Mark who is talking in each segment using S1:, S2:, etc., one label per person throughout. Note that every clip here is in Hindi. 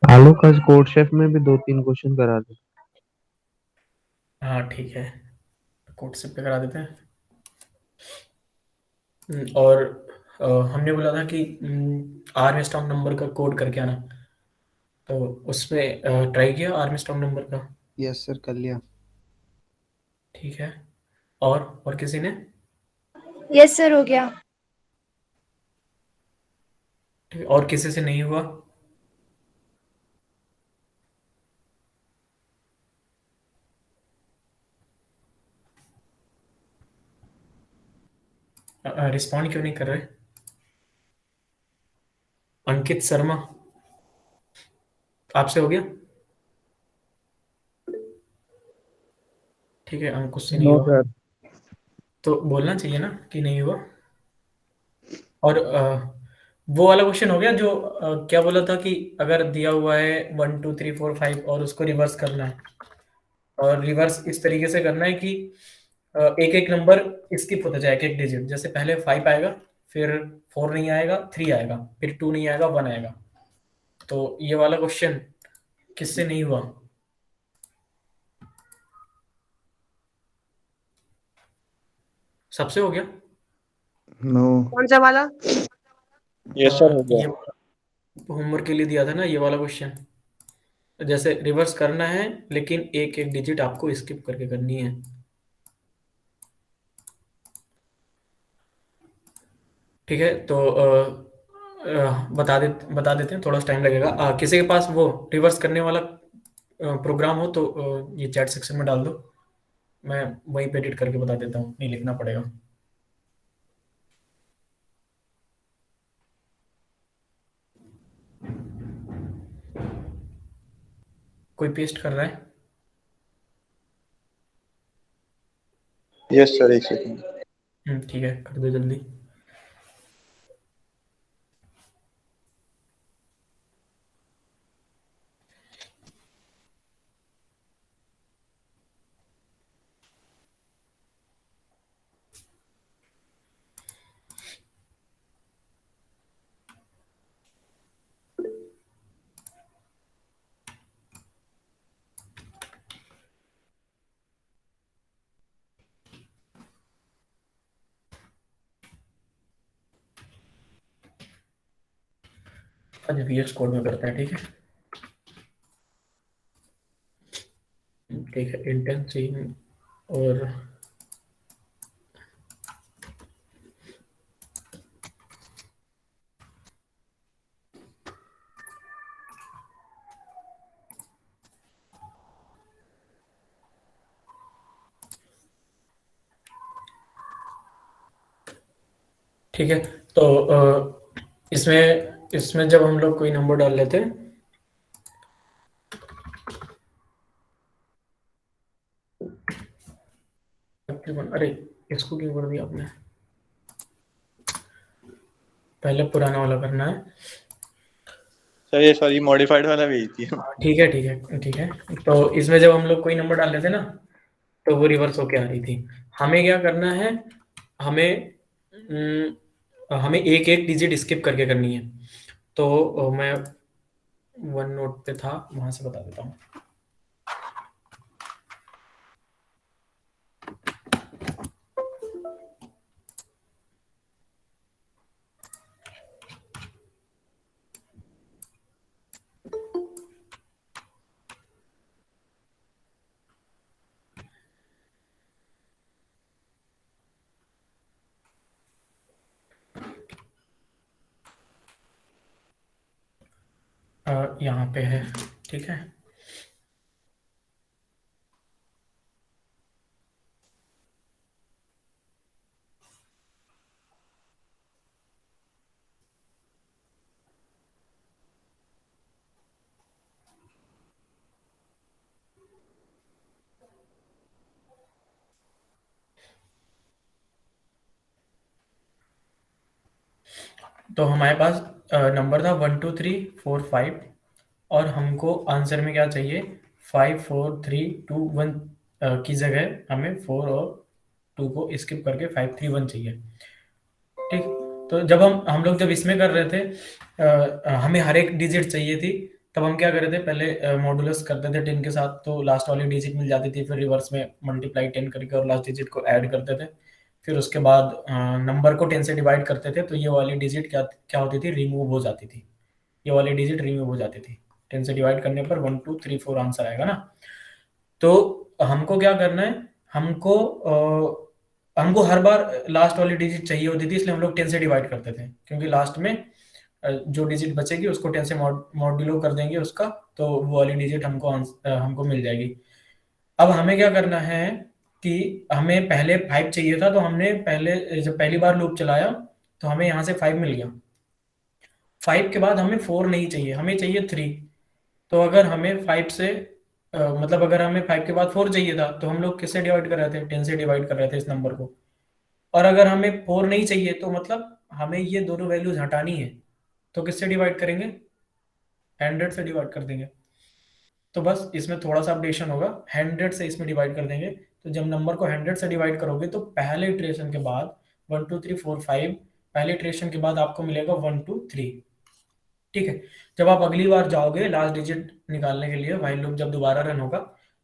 S1: आलोक का कोड शेफ में भी 2-3 क्वेश्चन करा दे।
S2: हाँ ठीक है, कोड से पे करा देते हैं। और हमने बोला था कि आर्मस्ट्रांग नंबर का कोड करके आना, तो उसमें ट्राई किया आर्मस्ट्रांग नंबर का।
S3: यस सर, कर लिया।
S2: ठीक है, और किसी ने?
S4: यस सर, हो गया।
S2: ठीक है, और किसी से नहीं हुआ? रिस्पॉन्ड क्यों नहीं कर रहे? अंकित शर्मा, आपसे हो गया? ठीक है, अंकुश से नहीं
S1: नो
S2: हुआ,
S1: सर।
S2: तो बोलना चाहिए ना कि नहीं हुआ। और वो वाला क्वेश्चन हो गया जो क्या बोला था कि अगर दिया हुआ है 1 2 3 4 5 और उसको रिवर्स करना है, और रिवर्स इस तरीके से करना है कि एक एक नंबर स्किप होता जाए, एक एक डिजिट। जैसे पहले 5 आएगा, फिर 4 नहीं आएगा, 3 आएगा, फिर 2 नहीं आएगा, 1 आएगा। तो ये वाला क्वेश्चन किससे नहीं हुआ? सबसे हो गया?
S3: नो।
S5: कौन सा वाला?
S6: यस सर, हो
S2: ये
S6: गया।
S2: होमवर्क के लिए दिया था ना ये वाला क्वेश्चन। जैसे रिवर्स करना है, लेकिन एक एक डिजिट आपको स्किप करके करनी है। ठीक है, तो बता देते हैं, थोड़ा सा टाइम लगेगा। किसी के पास वो रिवर्स करने वाला प्रोग्राम हो तो ये चैट सेक्शन में डाल दो, मैं वहीं पे एडिट करके बता देता हूँ, नहीं लिखना पड़ेगा। कोई पेस्ट कर रहा है?
S6: यस सर, एक सेकंड।
S2: ठीक है, कर दो जल्दी। आज VS कोड में करते हैं, ठीक है। ठीक है, इंटेंसिव और ठीक है। तो इसमें इसमें जब हम लोग कोई नंबर डाल लेते हैं, अरे इसको क्यों कर दिया आपने? पहले पुराना वाला करना है।
S6: सर ये सॉरी, मॉडिफाइड वाला भेज दिया।
S2: ठीक है ठीक है ठीक है। तो इसमें जब हम लोग कोई नंबर डाल लेते ना, तो वो रिवर्स होके आ रही थी। हमें क्या करना है, हमें हमें एक एक डिजिट स्किप करके करनी है। तो मैं वन नोट पे था, वहां से बता देता हूँ। यहाँ पे है, ठीक है। तो हमारे पास नंबर था 1 2 3 4 5, और हमको आंसर में क्या चाहिए, 5 4 3 2 1 की जगह हमें 4 और 2 को स्किप करके 5 3 1 चाहिए। ठीक, तो जब हम लोग जब इसमें कर रहे थे, हमें हर एक डिजिट चाहिए थी, तब हम क्या कर रहे थे, पहले मॉडुलस करते थे 10 के साथ, तो लास्ट वाली डिजिट मिल जाती थी, फिर रिवर्स में मल्टीप्लाई 10 करके और लास्ट डिजिट को ऐड करते थे। फिर उसके बाद नंबर को 10 से डिवाइड करते थे, तो ये वाली डिजिट क्या क्या होती थी, रिमूव हो जाती थी। ये वाली डिजिट रिमूव हो जाती थी। 10 से डिवाइड करने पर 1 2 3 4 आंसर आएगा ना। तो हमको क्या करना है, हमको हर बार लास्ट वाली डिजिट चाहिए होती थी, इसलिए हम लोग 10 से डिवाइड करते थे, क्योंकि लास्ट में जो डिजिट बचेगी उसको 10 से मॉड्यूलो कर देंगे उसका, तो वो वाली डिजिट हमको मिल जाएगी। अब हमें क्या करना है कि हमें पहले 5 चाहिए था, तो हमने पहले जब पहली बार लूप चलाया तो हमें यहाँ से 5 मिल गया। 5 के बाद हमें 4 नहीं चाहिए, हमें चाहिए 3। तो अगर हमें 5 से मतलब अगर हमें 5 के बाद 4 चाहिए था, तो हम लोग किससे डिवाइड कर रहे थे, 10 से डिवाइड कर रहे थे इस नंबर को। और अगर हमें 4 नहीं चाहिए, तो मतलब हमें ये दोनों वैल्यूज हटानी है, तो किससे डिवाइड करेंगे, 100 से डिवाइड कर देंगे। तो बस इसमें थोड़ा सा अपडेशन होगा, 100 से इसमें डिवाइड कर देंगे। तो जब नंबर को 100 से डिवाइड करोगे, तो पहले इटरेशन के बाद 1 2 3 4 5, पहले इटरेशन के बाद आपको मिलेगा 1 2 3। ठीक है। जब आप अगली बार जाओगे लास्ट डिजिट निकालने के लिए, व्हाइल लूप जब दोबारा रन होगा,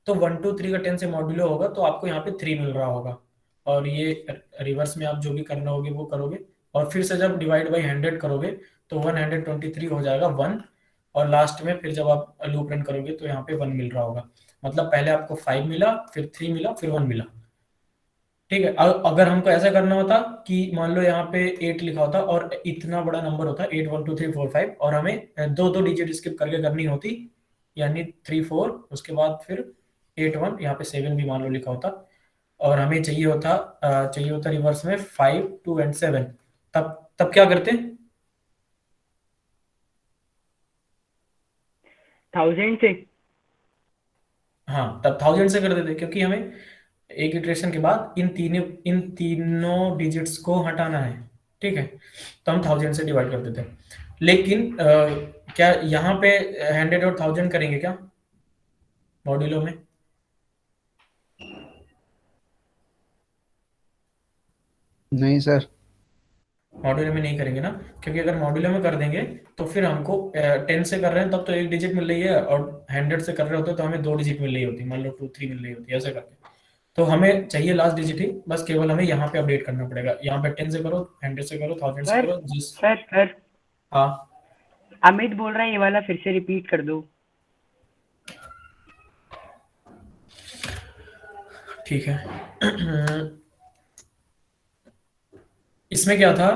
S2: तो 1 2 3 का 10 से मॉड्यूलो होगा, तो आपको यहाँ पे 3 मिल रहा होगा। और ये रिवर्स में आप जो भी करना होगे वो करोगे, और फिर से जब डिवाइड बाई 100 करोगे, तो 123 हो जाएगा 1। और लास्ट में फिर जब आप लूप रन करोगे, तो यहाँ पे 1 मिल रहा होगा। मतलब पहले आपको 5 मिला, फिर 3 मिला, फिर 1 मिला। ठीक है। अगर हमको ऐसा करना होता कि मान लो यहाँ पे 8 लिखा होता और इतना बड़ा नंबर होता 8 1 2 3 4 5, और हमें दो दो डिजिट स्किप करके करनी होती, यानी 3 4, उसके बाद फिर 8 1, यहाँ पे 7 भी मान लो लिखा होता, और हमें चाहिए होता रिवर्स में 5 2 एंड 7। तब क्या करते,
S5: 1000 से।
S2: हाँ तब 1000 से कर देते, क्योंकि हमें एक इटरेशन के बाद इन तीनों डिजिट्स को हटाना है। ठीक है। तो हम 1000 से डिवाइड कर देते हैं। लेकिन क्या यहाँ पे 100 और 1000 करेंगे क्या मॉड्यूलो में?
S3: नहीं सर।
S2: मॉड्यूलो में नहीं करेंगे ना, क्योंकि अगर मॉड्यूलो में कर देंगे तो फिर हमको 10 से कर रहे हैं तब तो एक डिजिट मिल रही है, और 100 से कर रहे होते तो हमें 2 डिजिट मिल रही होती, मान लो 2 3 मिल रही होती, ऐसे करके। तो हमें चाहिए लास्ट डिजिट ही, बस केवल हमें यहाँ पे अपडेट करना पड़ेगा। यहाँ पे 10 से करो, 100 से करो, 1000 से
S5: सर
S2: करो, जिस
S5: सर
S2: हाँ
S5: अमित बोल रहा है ये वाला फिर से रिपीट कर दो।
S2: ठीक है। इसमें क्या था,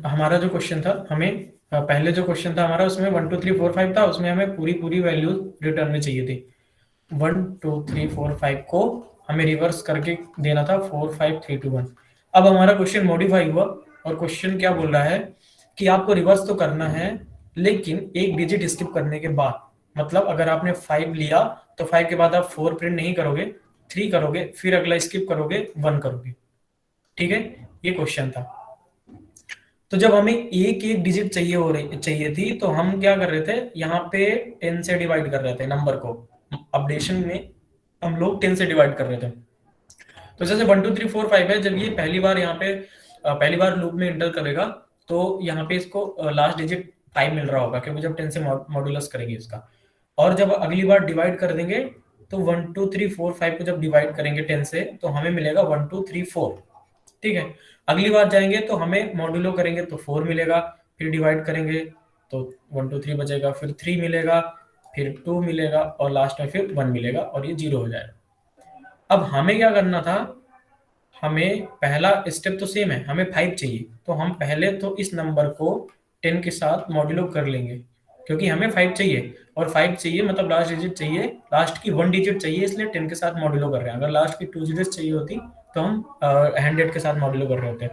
S2: हमारा जो क्वेश्चन था, हमें पहले जो क्वेश्चन था हमारा, उसमें 1 2 3 4 5 था, उसमें हमें पूरी वैल्यू रिटर्न में चाहिए थी। 1 2 3 4 5 को हमें रिवर्स करके देना था 4 5 3 2 1। अब हमारा क्वेश्चन मॉडिफाई हुआ, और क्वेश्चन क्या बोल रहा है कि आपको रिवर्स तो करना है, लेकिन एक डिजिट स्किप करने के बाद। मतलब अगर आपने 5 लिया, तो 5 के बाद आप 4 प्रिंट नहीं करोगे, 3 करोगे, फिर अगला स्किप करोगे, 1 करोगे। ठीक है, ये क्वेश्चन था। तो जब हमें एक एक डिजिट चाहिए थी, तो हम क्या कर रहे थे, यहाँ पे 10 से डिवाइड कर रहे थे नंबर को। अपडेशन में हम लोग 10 से डिवाइड कर रहे थे। तो जैसे 1 2 3 4 5 है, जब ये पहली बार यहाँ पे पहली बार लूप में एंटर करेगा, तो यहाँ पे इसको लास्ट डिजिट 5 मिल रहा होगा, क्योंकि जब 10 से मॉड्यूलस करेंगे इसका। और जब अगली बार डिवाइड कर देंगे, तो 1 2 3 4 5 को जब डिवाइड करेंगे 10 से, तो हमें मिलेगा 1 2 3 4। ठीक है। अगली बार जाएंगे तो हमें मॉड्यूलो करेंगे तो 4 मिलेगा, फिर डिवाइड करेंगे तो 1 2 3 बचेगा, फिर 3 मिलेगा, फिर 2 मिलेगा, और लास्ट में फिर 1 मिलेगा, और ये 0 हो जाएगा। अब हमें क्या करना था, हमें पहला स्टेप तो सेम है, हमें 5 चाहिए, तो हम पहले तो इस नंबर को 10 के साथ मॉड्यूलो कर लेंगे, क्योंकि हमें 5 चाहिए, और 5 चाहिए मतलब लास्ट डिजिट चाहिए, लास्ट की 1 डिजिट चाहिए, इसलिए 10 के साथ मॉड्यूलो कर रहे हैं। अगर लास्ट की 2 डिजिट चाहिए होती, तो हम 100 के साथ मॉड्यूलो कर रहे होते।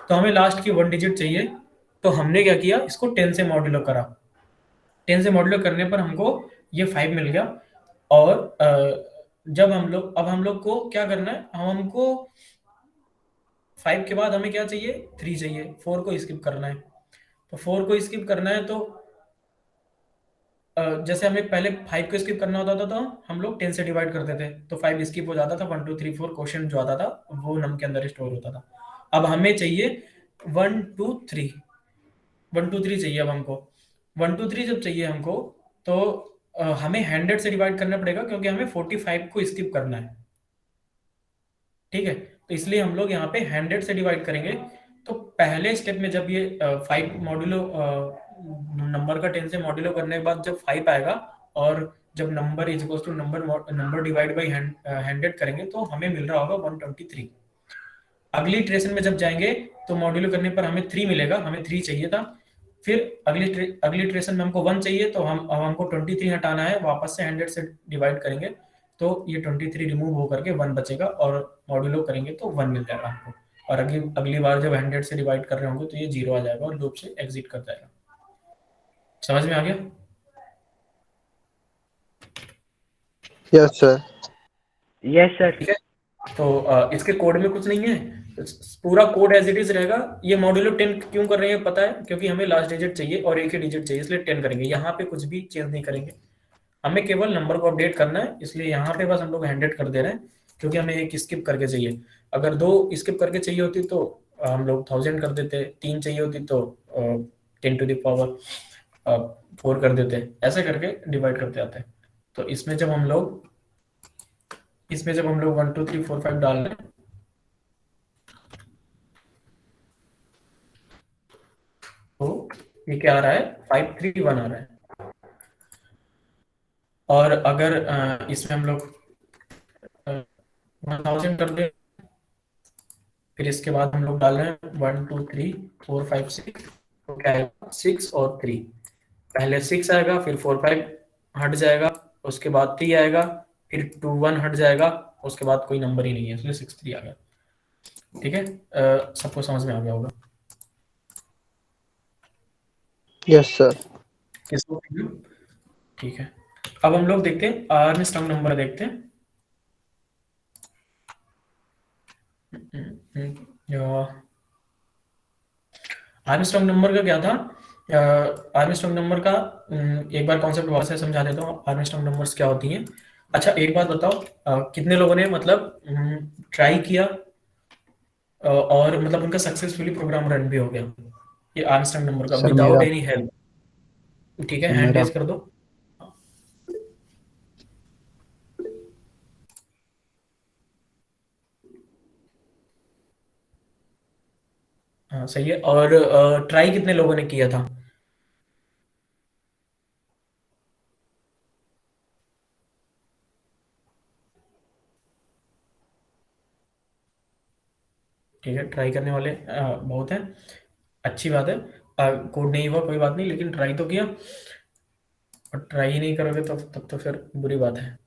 S2: तो हमें लास्ट की 1 डिजिट चाहिए, तो हमने क्या किया, इसको 10 से मॉड्यूलो करा। 10 से मॉड्यूलो करने पर हमको ये 5 मिल गया। और जब हम लोग को क्या करना है, हमको 5 के बाद हमें क्या चाहिए, 3 चाहिए, 4 को स्किप करना है। तो 4 को स्किप करना है, तो जैसे हमें पहले 5 को स्किप करना होता था, तो हम लोग 10 से डिवाइड करते थे, तो 5 स्किप हो जाता था, 1 2 3 4 क्वेश्चन जो आता था वो नम के अंदर स्टोर होता था। अब हमें चाहिए 1 2 3 चाहिए। अब हमको 1 2 3 जब चाहिए हमको, तो हमें 100 से डिवाइड करना पड़ेगा क्योंकि हमें 45 को स्किप करना है। ठीक है, तो इसलिए हम लोग यहाँ पे 100 से डिवाइड करेंगे। तो पहले स्टेप में जब ये 5 मॉड्यूलो नंबर का 10 से मॉड्यूलो करने के बाद जब 5 आएगा और जब number is equal to number divide by 100 करेंगे तो हमें मिल रहा होगा 123। अगली इटरेशन में जब जाएंगे तो मॉड्यूलो करने पर हमें 3 मिलेगा, हमें 3 चाहिए था। फिर अगली इटरेशन में हमको 1 चाहिए, तो हमको 23 हटाना है, वापस से 100 से डिवाइड करेंगे तो ये 23 रिमूव होकर के 1 बचेगा और मॉड्यूलो करेंगे तो 1 मिल जाएगा हमको। और अगली बार जब 100 से डिवाइड कर रहे होंगे तो ये 0 आ जाएगा और लूप से एग्जिट कर जाएगा। समझ में आ गया?
S6: Yes sir.
S5: Yes sir.
S2: ठीक है, तो इसके कोड में कुछ नहीं है, पूरा कोड एज इट इज रहेगा। ये मॉड्यूलो 10 क्यों कर रहे हैं पता है? क्योंकि हमें लास्ट डिजिट चाहिए और एक ही डिजिट चाहिए, इसलिए 10 करेंगे। यहाँ पे कुछ भी चेंज नहीं करेंगे, हमें केवल नंबर को अपडेट करना है, इसलिए यहाँ पे बस हम लोग 100 कर दे रहे हैं क्योंकि हमें एक स्किप करके चाहिए। अगर 2 स्किप करके चाहिए होती तो हम लोग 1000 कर देते, 3 चाहिए होती तो 10 टू द पावर 4 कर देते, ऐसे करके डिवाइड करते आते हैं। तो इसमें जब हम लोग 1 2 3 4 5 डाल रहे हैं तो ये क्या आ रहा है? 5 3 1 आ रहा है। और अगर इसमें हम लोग 1000 कर दे, फिर इसके बाद हम लोग डाल रहे हैं 1 2 3 4 5 6, तो क्या आएगा? 6 और 3। पहले 6 आएगा, फिर 4 5 हट जाएगा, उसके बाद 3 आएगा, फिर 2 1 हट जाएगा, उसके बाद कोई नंबर ही नहीं है, इसलिए 6 3 आ गया। ठीक है, सबको समझ में आ गया होगा?
S6: Yes sir.
S2: किसको? ठीक है, अब हम लोग देखते हैं आर्मस्ट्रांग नंबर देखते हैं। आर्मस्ट्रांग नंबर का क्या था? आर्मस्ट्रांग नंबर का एक बार कॉन्सेप्ट वहां से समझा देता हूँ। आर्मस्ट्रांग नंबर्स क्या होती हैं? अच्छा, एक बात बताओ, कितने लोगों ने मतलब ट्राई किया और मतलब उनका सक्सेसफुली प्रोग्राम रन भी हो गया ये आर्मस्ट्रांग नंबर का,
S3: सर,
S2: विदाउट
S3: मेरा।
S2: Any help? ठीक है,
S3: सर,
S2: हैंड
S3: मेरा।
S2: रेज कर दो। हाँ सही है। और ट्राई कितने लोगों ने किया था? ठीक है, ट्राई करने वाले बहुत हैं, अच्छी बात है। कोड नहीं हुआ कोई बात नहीं, लेकिन ट्राई तो किया। और ट्राई ही नहीं करोगे तो तब तो फिर बुरी बात है।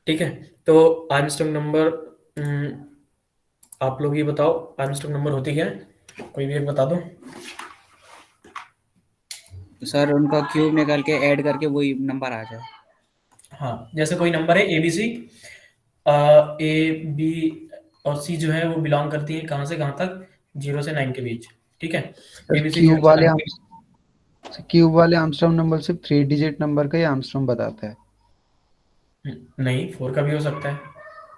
S2: ठीक है, तो आर्मस्ट्रांग नंबर आप लोग ये बताओ आर्मस्ट्रांग नंबर होती क्या है? कोई भी एक बता दो।
S7: सर उनका क्यूब निकाल के ऐड करके वही नंबर आ जाए।
S2: हाँ, जैसे कोई नंबर है ABC, A B और C जो है वो बिलोंग करती है कहाँ से कहाँ तक? 0 से 9 के बीच। ठीक है, ABC 0 से 9 के बीच।
S3: क्यूब वाले आर्मस्ट्रांग नंबर सिर्फ 3 डिजिट नंबर का ही आर्मस्ट्रांग बताता है।
S2: नहीं, 4 का भी हो सकता है।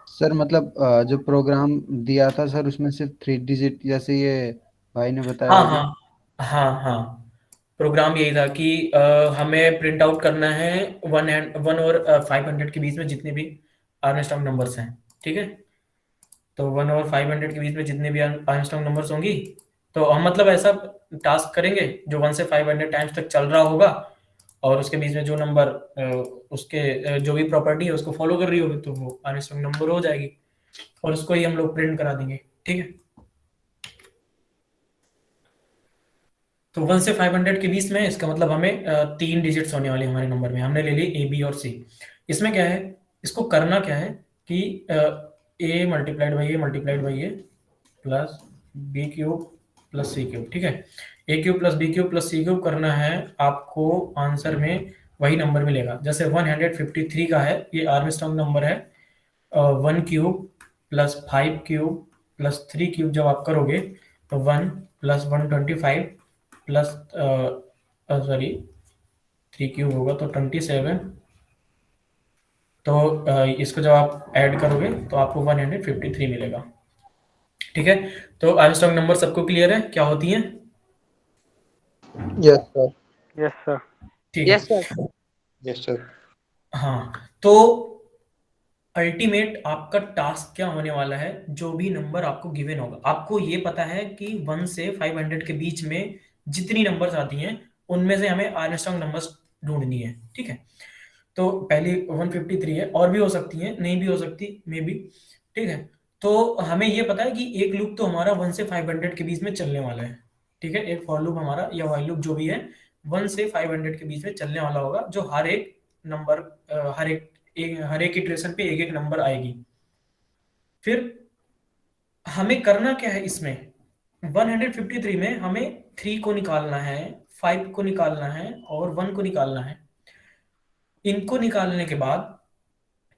S3: सर मतलब जो प्रोग्राम दिया था सर उसमें सिर्फ 3 डिजिट, जैसे ये भाई ने बताया
S2: हाँ
S3: अभी।
S2: हाँ हाँ हाँ, प्रोग्राम यही था कि हमें प्रिंट आउट करना है 1 और 500 के बीच में जितने भी आर्मस्ट्रांग नंबर्स हैं। ठीक है, तो 1 और 500 के बीच में जितने भी आर्मस्ट्रांग नंबर्स होंगी, तो हम मतलब ऐसा टास्क करेंगे जो 1 से 500 टाइम्स तक चल रहा होगा और उसके बीच में जो नंबर उसके जो भी प्रॉपर्टी है उसको फॉलो कर रही होगी तो वो आर्मस्ट्रांग नंबर हो जाएगी और उसको ही हम लोग प्रिंट करा देंगे। ठीक है, तो 1 से 500 के बीच में इसका मतलब हमें 3 डिजिट्स होने वाले हमारे नंबर में। हमने ले लिए A B और C। इसमें क्या है, इसको करना क्या है कि A multiplied by A plus B cube plus C cube. ठीक है, A cube plus B cube plus C cube करना है आपको, आंसर में वही नंबर मिलेगा। जैसे 153 का है, ये आर्मस्ट्रांग नंबर है। 1 cube plus 5 cube plus 3 cube जब आप करोगे तो 1 प्लस 125 प्लस सॉरी 3 क्यूब होगा तो 27। तो इसको जब आप ऐड करोगे तो आपको 153 मिलेगा। ठीक है, तो आर्मस्ट्रांग नंबर सबको क्लियर है क्या होती है?
S6: Yes sir.
S5: Yes sir.
S2: ठीक है।
S8: Yes sir.
S6: Yes sir.
S2: हाँ, तो अल्टीमेट आपका टास्क क्या होने वाला है, जो भी नंबर आपको गिवन होगा, आपको ये पता है कि 1 से 500 के बीच में जितनी नंबर्स आती हैं उनमें से हमें आर्मस्ट्रांग नंबर्स ढूंढनी है। ठीक है, तो पहली 153 है, और भी हो सकती है, नहीं भी हो सकती मे बी। ठीक है, तो हमें ये पता है कि एक लूप तो हमारा 1 से 500 के बीच में चलने वाला है। ठीक है, एक फॉर लूप हमारा या व्हाइल लूप जो भी है 1 से 500 के बीच में चलने वाला होगा, जो हर एक नंबर हर एक इटरेशन पे एक एक नंबर आएगी। फिर हमें करना क्या है इसमें, 153 में हमें 3 को निकालना है, 5 को निकालना है और 1 को निकालना है। इनको निकालने के बाद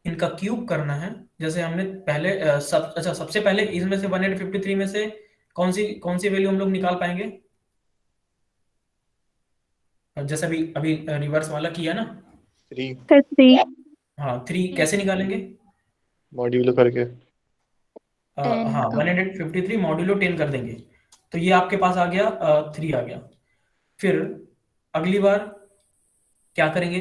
S2: इनका क्यूब करना है, जैसे हमने पहले सबसे पहले इसमें से 153 में से कौन सी वैल्यू हम लोग निकाल पाएंगे, जैसे अभी अभी रिवर्स वाला किया ना।
S6: 3
S4: सर 3
S2: हाँ, 3 कैसे निकालेंगे,
S6: मॉड्यूलो करके।
S2: हाँ 153 मॉड्यूलो 10 कर देंगे, तो ये आपके पास आ गया 3 आ गया। फिर अगली बार क्या करेंगे,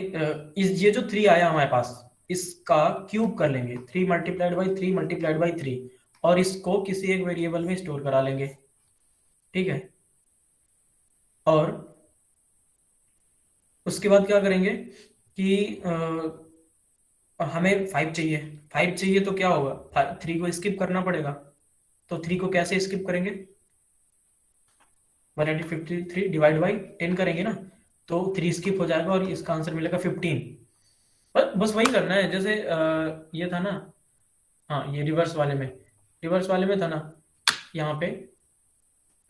S2: ये जो 3 आया हमारे पास इसका क्यूब कर लेंगे, 3 मल्टीप्लाइड बाई 3 मल्टीप्लाइड बाई 3, और इसको किसी एक वेरिएबल में स्टोर करा लेंगे। ठीक है, और उसके बाद क्या करेंगे कि हमें 5 चाहिए तो क्या होगा, 3 को स्किप करना पड़ेगा। तो 3 को कैसे स्किप करेंगे, 153 डिवाइड बाई 10 करेंगे ना, तो 3 स्किप हो जाएगा और इसका आंसर मिलेगा 15। बस वही करना है जैसे ये था ना, हाँ ये रिवर्स वाले में था ना, यहाँ पे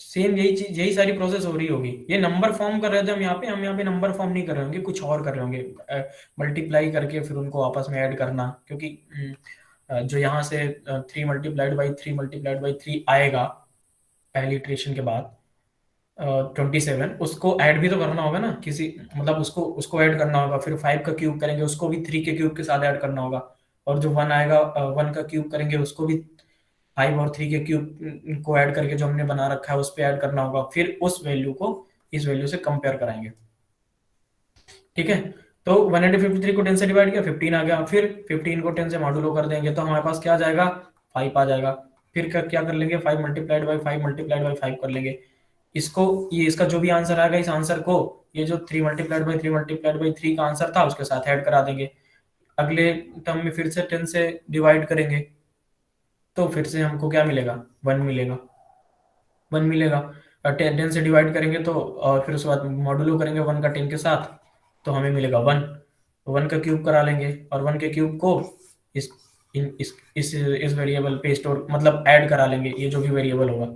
S2: सेम यही चीज, यही सारी प्रोसेस हो रही होगी। ये नंबर फॉर्म कर रहे थे हम यहाँ पे नंबर फॉर्म नहीं कर रहे होंगे, कुछ और कर रहे होंगे, मल्टीप्लाई करके फिर उनको आपस में ऐड करना, क्योंकि जो यहाँ से 3 मल्टीप्लाइड बाई 3 मल्टीप्लाइड बाई 3 आएगा पहली इटरेशन के बाद 27, उसको ऐड भी तो करना होगा ना किसी, मतलब उसको ऐड करना होगा। फिर 5 का क्यूब करेंगे, उसको भी 3 के क्यूब के साथ ऐड करना होगा, और जो 1 आएगा 1 का क्यूब करेंगे, उसको भी 5 और 3 के क्यूब को ऐड करके जो हमने बना रखा है उस पर ऐड करना होगा। फिर उस वैल्यू को इस वैल्यू से कंपेयर कराएंगे। ठीक है, तो 153 को 10 से डिवाइड किया, 15 आ गया। फिर 15 को 10 से मॉडुलो कर देंगे तो हमारे पास क्या आ जाएगा, 5 आ जाएगा। फिर क्या कर लेंगे, 5 मल्टीप्लाइड बाई 5 मल्टीप्लाइड बाई 5 कर लेंगे। इसको ये इसका जो भी आंसर आएगा, इस आंसर को ये जो 3 मल्टीप्लाइड बाई 3 मल्टीप्लाइड बाई 3 का आंसर था उसके साथ ऐड करा देंगे। अगले टर्म में फिर से 10 से डिवाइड करेंगे तो फिर से हमको क्या मिलेगा, 1 मिलेगा। 10 से डिवाइड करेंगे तो, और फिर उसके बाद मॉडुलो करेंगे 1 का 10 के साथ, तो हमें मिलेगा 1 का क्यूब करा लेंगे, और 1 के क्यूब को इस वेरिएबल पे स्टोर, मतलब ऐड करा लेंगे, ये जो भी वेरिएबल होगा।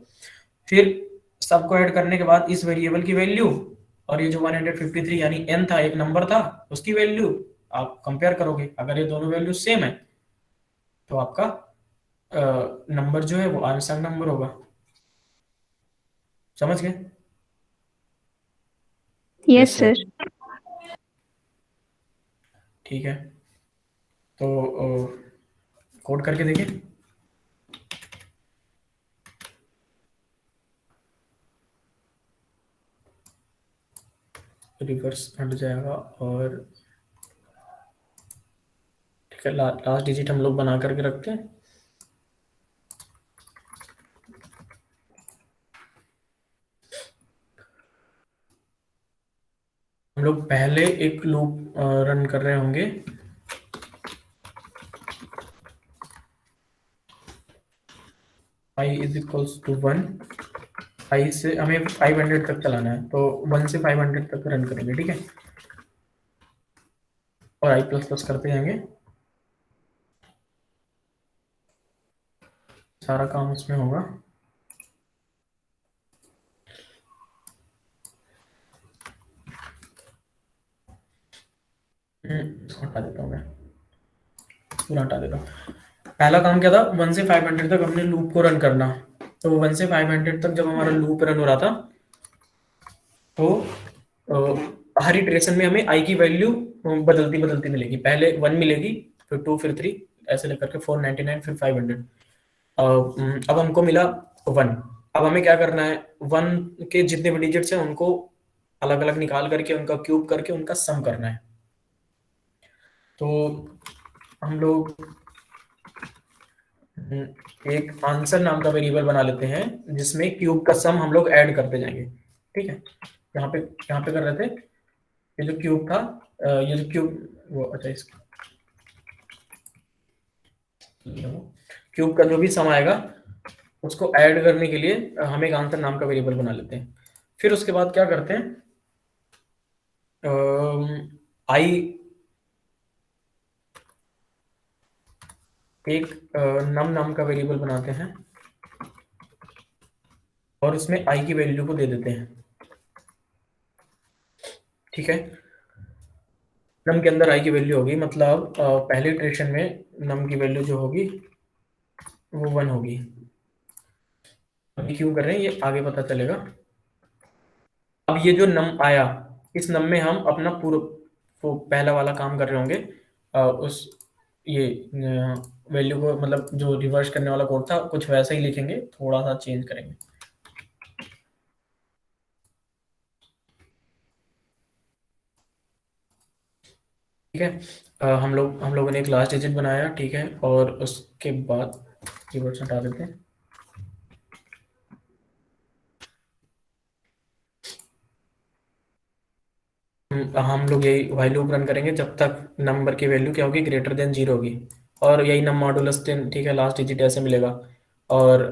S2: फिर सबको ऐड करने के बाद इस वेरिएबल की वैल्यू और ये जो 153 यानी n था, एक नंबर था, उसकी वैल्यू आप कंपेयर करोगे। अगर ये दोनों वैल्यू सेम है तो आपका नंबर जो है वो आर्मस्ट्रांग नंबर होगा। समझ गए?
S4: Yes sir.
S2: ठीक है, तो कोड करके देखिए। रिवर्स हट जाएगा, और ठीक है, लास्ट डिजिट हम लोग बना करके रखते हैं। हम लोग पहले एक लूप रन कर रहे होंगे, i is equals to 1, i से हमें 500 तक चलाना है, तो 1 से 500 तक रन करेंगे। ठीक है, और i++ करते जाएंगे, सारा काम उसमें होगा। हटा देता हूँ, मैं पूरा हटा देता हूँ। पहला काम क्या था, 1 से 500 तक हमने लूप को रन करना। तो 1 से 500 तक जब हमारा लूप रन हो रहा था, तो हर इटरेशन में हमें i की वैल्यू बदलती मिलेगी। पहले 1 मिलेगी, फिर 2, फिर 3, ऐसे लेकर के 499, फिर 500। अब हमको मिला 1। अब हमें क्या करना है, 1 के जितने भी डिजिट्स हैं उनको अलग अलग निकाल करके उनका क्यूब करके उनका सम करना है। तो हम लोग एक आंसर नाम का वेरिएबल बना लेते हैं जिसमें क्यूब का सम हम लोग ऐड करते जाएंगे। ठीक है, यहाँ पे कर रहे थे, ये जो क्यूब था, ये जो क्यूब वो अच्छा इसका क्यूब का जो भी सम आएगा उसको ऐड करने के लिए हम एक आंसर नाम का वेरिएबल बना लेते हैं। फिर उसके बाद क्या करते हैं, आई एक नम नाम का वेरिएबल बनाते हैं और उसमें आई की वैल्यू को दे देते हैं। ठीक है, नम के अंदर आई की वैल्यू होगी, मतलब पहले इटरेशन में नम की वैल्यू जो होगी वो 1 होगी। अभी क्यों कर रहे हैं ये आगे पता चलेगा। अब ये जो नम आया, इस नम में हम अपना पूरा वो पहला वाला काम कर रहे होंगे, उस ये वैल्यू को, मतलब जो रिवर्स करने वाला कोड था कुछ वैसा ही लिखेंगे, थोड़ा सा चेंज करेंगे। ठीक है, हम लोगों ने एक लास्ट डिजिट बनाया। ठीक है, और उसके बाद कीवर्ड्स हटा देते हैं। हम लोग यही व्हाइल लूप रन करेंगे जब तक नंबर की वैल्यू क्या होगी, ग्रेटर देन 0 होगी, और यही नम मॉडुलस 10। ठीक है, लास्ट डिजिट ऐसे मिलेगा, और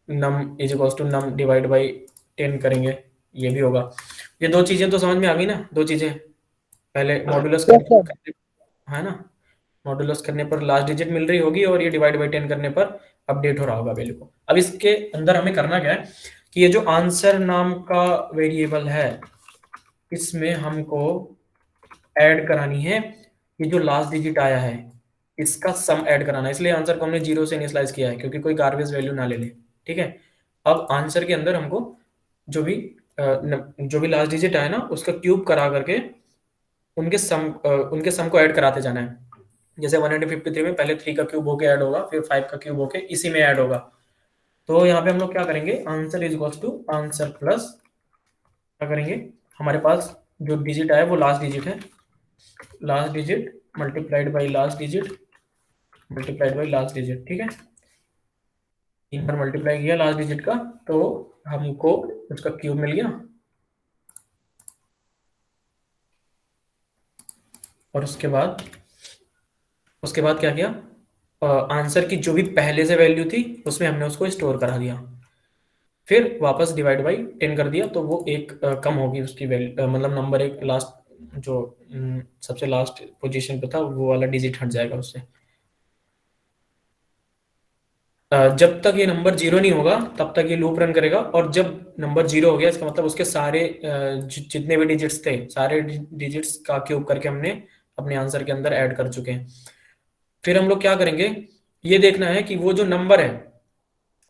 S2: num is equals to num divide by 10 करेंगे, ये भी होगा। ये दो चीजें तो समझ में आ गई ना, दो चीजें, पहले मॉडुलस है ना, मॉडुलस करने पर लास्ट डिजिट मिल रही होगी और ये डिवाइड बाई 10 करने पर अपडेट हो रहा होगा वैल्यू को। अब इसके अंदर हमें करना क्या है कि ये जो आंसर नाम का वेरिएबल है इसमें हमको ऐड करानी है ये जो लास्ट डिजिट आया है इसका सम ऐड कराना है, इसलिए आंसर को हमने 0 से इनिशियलाइज किया है क्योंकि कोई गार्बेज वैल्यू ना ले ले। ठीक है, अब आंसर के अंदर हमको जो भी लास्ट डिजिट आया ना उसका क्यूब करा करके उनके सम को ऐड कराते जाना है। जैसे 153 में पहले 3 का क्यूब होके ऐड होगा, फिर 5 का क्यूब होके इसी में ऐड होगा। तो यहाँ पे हम लोग क्या करेंगे, answer is equals to answer plus क्या करेंगे, हमारे पास जो डिजिट आया वो लास्ट डिजिट है, last digit multiplied by last digit multiplied by last digit. ठीक है, 3 पर मल्टीप्लाई किया लास्ट डिजिट का तो हमको उसका क्यूब मिल गया, और उसके बाद क्या किया, आंसर की जो भी पहले से वैल्यू थी उसमें हमने उसको स्टोर करा दिया, फिर वापस डिवाइड बाई 10 कर दिया तो वो एक कम होगी उसकी वैल्यू, मतलब नंबर एक लास्ट जो सबसे लास्ट पोजीशन पे था वो वाला डिजिट हट जाएगा उससे। जब तक ये नंबर 0 नहीं होगा तब तक ये लूप रन करेगा, और जब नंबर 0 हो गया इसका मतलब उसके सारे जितने भी डिजिट्स थे सारे डिजिट्स का क्यूब करके हमने अपने आंसर के अंदर ऐड कर चुके हैं। फिर हम लोग क्या करेंगे, ये देखना है कि वो जो नंबर है,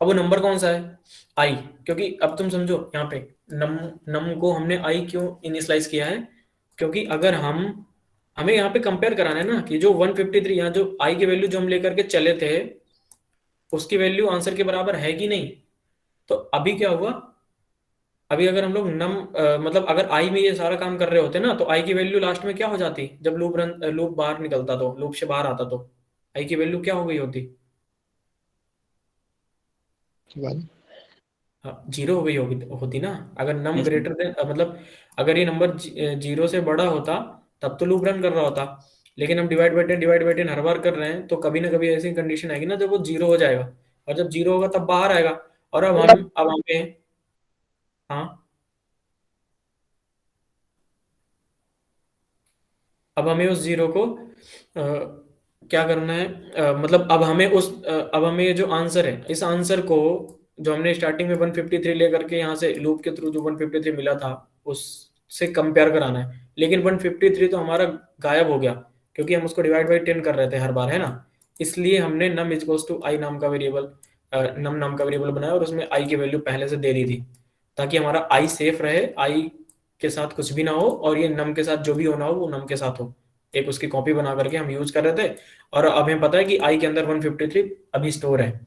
S2: अब वो नंबर कौन सा है, आई, क्योंकि अब तुम समझो यहाँ पे नम को हमने आई क्यों इनिशियलाइज किया है, क्योंकि अगर हमें यहाँ पे कंपेयर कराना है ना कि जो 153 यहाँ जो आई की वैल्यू जो हम लेकर के चले थे उसकी वैल्यू आंसर के बराबर है कि नहीं। तो अभी क्या हुआ, अभी अगर हम लोग मतलब अगर आई में ये सारा काम कर रहे होते ना तो आई की वैल्यू लास्ट में क्या हो जाती, जब लूप बाहर निकलता तो लूप से बाहर आता तो आई की वैल्यू क्या हो गई होती, 0 हो गई होती ना। अगर नम ग्रेटर देन मतलब अगर ये नंबर 0 से बड़ा होता तब तो लूप रन कर रहा होता, लेकिन हम डिवाइड बाई 10 हर बार कर रहे हैं तो कभी ना कभी ऐसी कंडीशन आएगी ना जब वो 0 हो जाएगा, और जब 0 होगा तब बाहर आएगा, और अब हमें हाँ अब हमें उस 0 को क्या करना है, मतलब अब हमें ये जो आंसर है इस आंसर को जो हमने स्टार्टिंग में 153 लेकर के यहाँ से लूप के थ्रू जो 153 मिला था उससे कंपेयर कराना है, लेकिन 153 तो हमारा गायब हो गया क्योंकि हम उसको डिवाइड बाई 10 कर रहे थे हर बार, है ना। इसलिए हमने नम इक्वल्स टू आई नाम का वेरिएबल बनाया और उसमें आई की वैल्यू पहले से दे दी थी ताकि हमारा आई सेफ रहे, आई के साथ कुछ भी ना हो और ये नम के साथ जो भी होना हो वो नम के साथ हो। एक उसकी कॉपी बना करके हम यूज कर रहे थे, और अब हमें पता है कि आई के अंदर 153 अभी स्टोर है,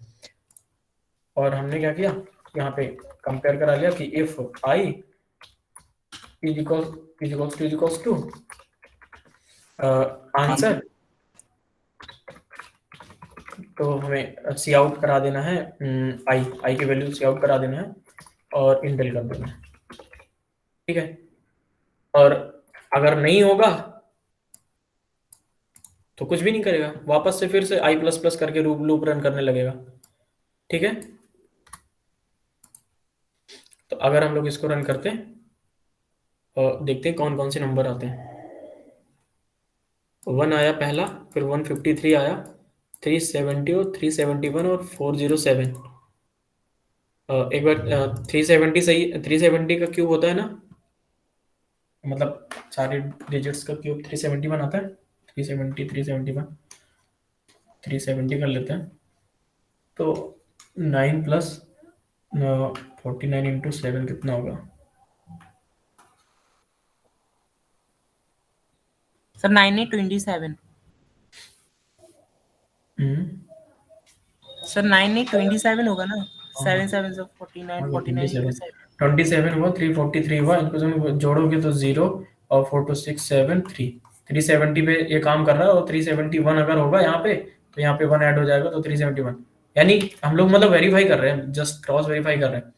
S2: और हमने क्या किया यहाँ पे कंपेयर करा लिया कि if I is equals to answer. तो हमें सी आउट करा देना है, आई की वैल्यू सी आउट करा देना है और इंटेल कर देना है, ठीक है। और अगर नहीं होगा तो कुछ भी नहीं करेगा, वापस से फिर से आई प्लस प्लस करके लूप रन करने लगेगा, ठीक है। तो अगर हम लोग इसको रन करते हैं और देखते हैं कौन कौन से नंबर आते हैं। 1 आया पहला, फिर 153 आया, 370 और 371 और 407। एक बार 370 सही, 370 का क्यूब होता है ना, मतलब सारे डिजिट्स का क्यूब 371 आता है। 370 371 370 कर लेते हैं, तो 9 प्लस 49 इंटू 7 कितना होगा?
S8: सर 9827 सर 9827 होगा ना। 7 7 से 49 49 into 7
S2: 27 हुआ, 343 हुआ, इनको तुम जोड़ोगे तो 0 और 4 2 6 7 3 370 पे ये काम कर रहा है, और 371 अगर होगा यहाँ पे तो यहाँ पे 1 ऐड हो जाएगा, तो 371। यानी हम लोग मतलब वेरीफाई कर रहे हैं, जस्ट क्रॉस वेरीफाई कर रहे हैं।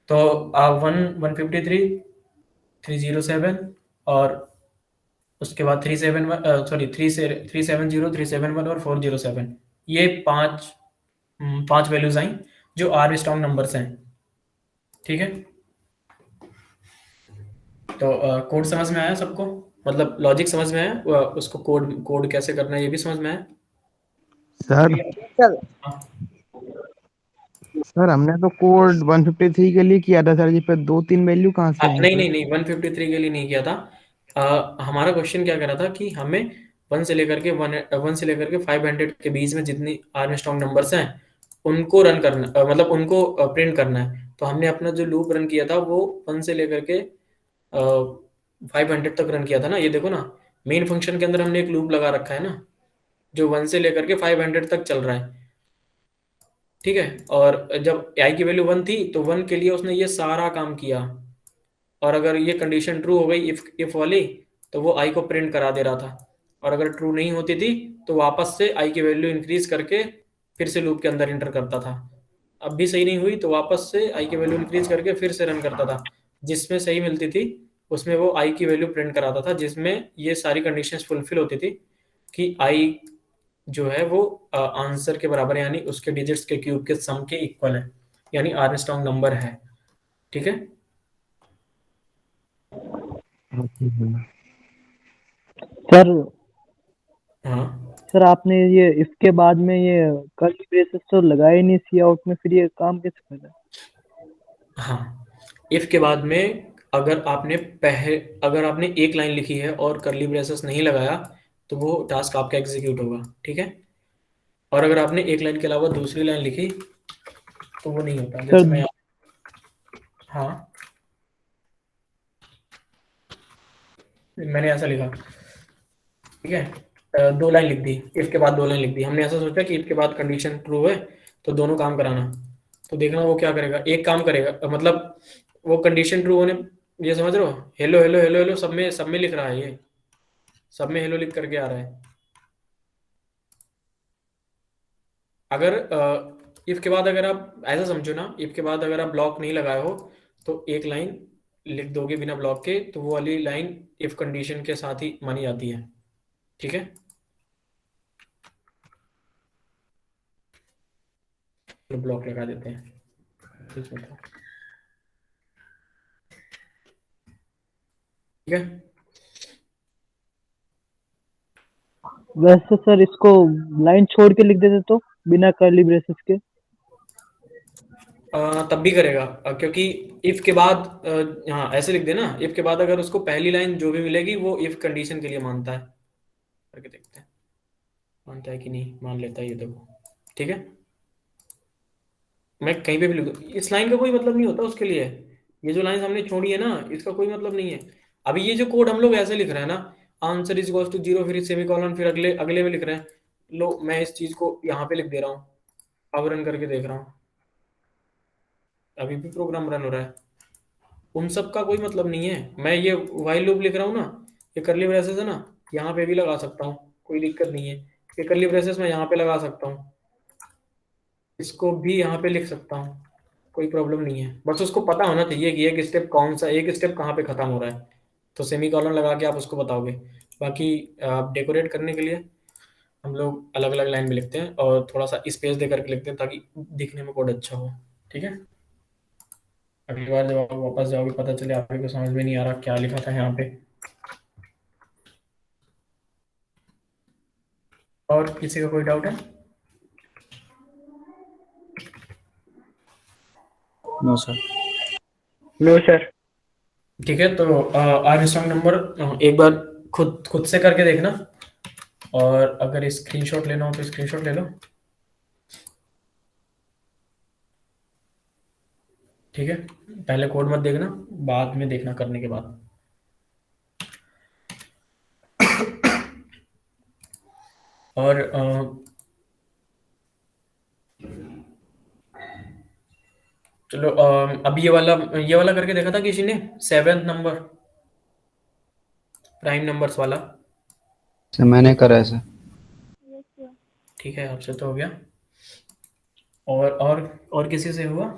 S2: तो 153 307 और उसके बाद 371 सॉरी 370 371 और 407, ये पांच वैल्यूज आई जो आर स्ट्रॉन्ग नंबर्स हैं, ठीक है। तो कोड समझ में आया सबको, मतलब लॉजिक समझ में आया, उसको कोड कैसे करना है ये भी समझ में आया।
S1: सर
S2: हाँ।
S1: सर हमने तो कोड 153 के लिए किया था सर जी, पे 2-3 वैल्यू कहाँ से आई
S2: नहीं
S1: सर?
S2: नहीं नहीं 153 के लिए नहीं किया था। हमारा क्वेश्चन क्या कर रहा था कि हमें 1 से लेकर के 500 के बीच में जितनी आर स्ट्रॉन्ग नंबर्स हैं उनको रन करना, मतलब उनको प्रिंट करना है। तो हमने अपना जो लूप रन किया था वो 1 से लेकर के 500 तक रन किया था ना। ये देखो ना, मेन फंक्शन के अंदर हमने एक लूप लगा रखा है ना, जो 1 से लेकर के 500 तक चल रहा है, ठीक है। और जब आई की वैल्यू 1 थी तो 1 के लिए उसने ये सारा काम किया, और अगर ये कंडीशन ट्रू हो गई इफ वाली, तो वो आई को प्रिंट करा दे रहा था। और अगर ट्रू नहीं होती थी तो वापस से आई की वैल्यू इंक्रीज करके फिर से लूप के अंदर इंटर करता था। अब भी सही नहीं हुई तो वापस से आई की वैल्यू इंक्रीज करके फिर से रन करता था। जिसमें सही मिलती थी उसमें वो आई की वैल्यू प्रिंट कराता था, जिसमें ये सारी कंडीशंस फुलफिल होती थी कि आई जो है वो आंसर के बराबर है, यानी उसके डिजिट्स के क्यूब के सम के इक्वल है, यानी आर स्ट्रॉन्ग नंबर है, ठीक है।
S9: सर
S2: हाँ
S9: सर आपने ये इसके बाद में ये कर्ली ब्रेसेस तो लगाए नहीं सी आउट में, फिर ये काम कैसे कर रहा है?
S2: हाँ, इफ के बाद में अगर आपने एक लाइन लिखी है और करली ब्रेसेस नहीं लगाया तो वो टास्क आपका एग्जीक्यूट होगा, ठीक है। और अगर आपने एक लाइन के अलावा दूसरी लाइन लिखी तो वो नहीं होता। जैसे मैं हाँ, मैंने ऐसा लिखा, ठीक है, 2 लाइन लिख दी, इफ के बाद 2 लाइन लिख दी। हमने ऐसा सोचा कि इफ के बाद कंडीशन ट्रू है तो दोनों काम कराना। तो देखना वो क्या करेगा, एक काम करेगा, मतलब वो कंडीशन ट्रू होने, ये समझ रहे हो, हेलो हेलो हेलो हेलो सब में लिख रहा है, ये सब में हेलो लिख करके आ रहा है। अगर इफ के बाद अगर आप ऐसा समझो ना, इफ के बाद अगर आप ब्लॉक नहीं लगाए हो तो एक लाइन लिख दोगे बिना ब्लॉक के, तो वो वाली लाइन इफ कंडीशन के साथ ही मानी जाती है, ठीक है। तो ब्लॉक लगा देते हैं इसमें तो, ठीक है।
S9: वैसे सर इसको लाइन छोड़ के लिख देते तो बिना कर्ली ब्रेसेस के?
S2: तब भी करेगा, क्योंकि इफ के बाद हाँ ऐसे लिख देना, इफ के बाद अगर उसको पहली लाइन जो भी मिलेगी वो इफ कंडीशन के लिए मानता है, करके देखते हैं मानता है कि नहीं, मान लेता है ये, देखो, ठीक है। मैं कहीं पे भी लिख दूँ, इस लाइन का कोई मतलब नहीं होता उसके लिए, ये जो लाइन हमने छोड़ी है ना इसका कोई मतलब नहीं है। अभी ये जो कोड हम लोग ऐसे लिख रहे हैं ना, आंसर इज इक्वल्स टू 0 फिर सेमीकोलन फिर अगले अगले में लिख रहे हैं, लो मैं इस चीज को यहाँ पे लिख दे रहा हूँ, अब रन करके देख रहा हूँ, अभी भी प्रोग्राम रन हो रहा है। उन सब का कोई मतलब नहीं है। मैं ये वाइल लूप लिख रहा हूँ ना, ये करली ब्रेसेस है ना, यहाँ पे भी लगा सकता हूँ, कोई दिक्कत नहीं है। ये करली ब्रेसेस मैं यहाँ पे लगा सकता हूँ, इसको भी यहाँ पे लिख सकता हूँ, कोई प्रॉब्लम नहीं है। बस उसको पता होना चाहिए कि एक स्टेप कौन सा, एक स्टेप कहाँ पे खत्म हो रहा है, तो सेमी कॉलन लगा के आप उसको बताओगे। बाकी आप डेकोरेट करने के लिए हम लोग अलग अलग लाइन में लिखते हैं और थोड़ा सा स्पेस दे करके लिखते हैं ताकि दिखने में कोड अच्छा हो। ठीक है, अगली बार जब आप वापस जाओगे पता चले आपको को समझ में नहीं आ रहा क्या लिखा था यहाँ पे। और किसी का कोई डाउट है?
S7: No sir.
S5: No sir.
S2: ठीक है, तो आर्मस्ट्रांग नंबर एक बार खुद से करके देखना, और अगर स्क्रीनशॉट लेना हो तो स्क्रीनशॉट ले लो। ठीक है, पहले कोड मत देखना, बाद में देखना करने के बाद। और चलो अब ये वाला करके देखा था किसी ने, 7th नंबर प्राइम नंबर्स वाला।
S3: सर मैंने करा है सर।
S2: ठीक है, आपसे तो हो गया। और किसी से हुआ?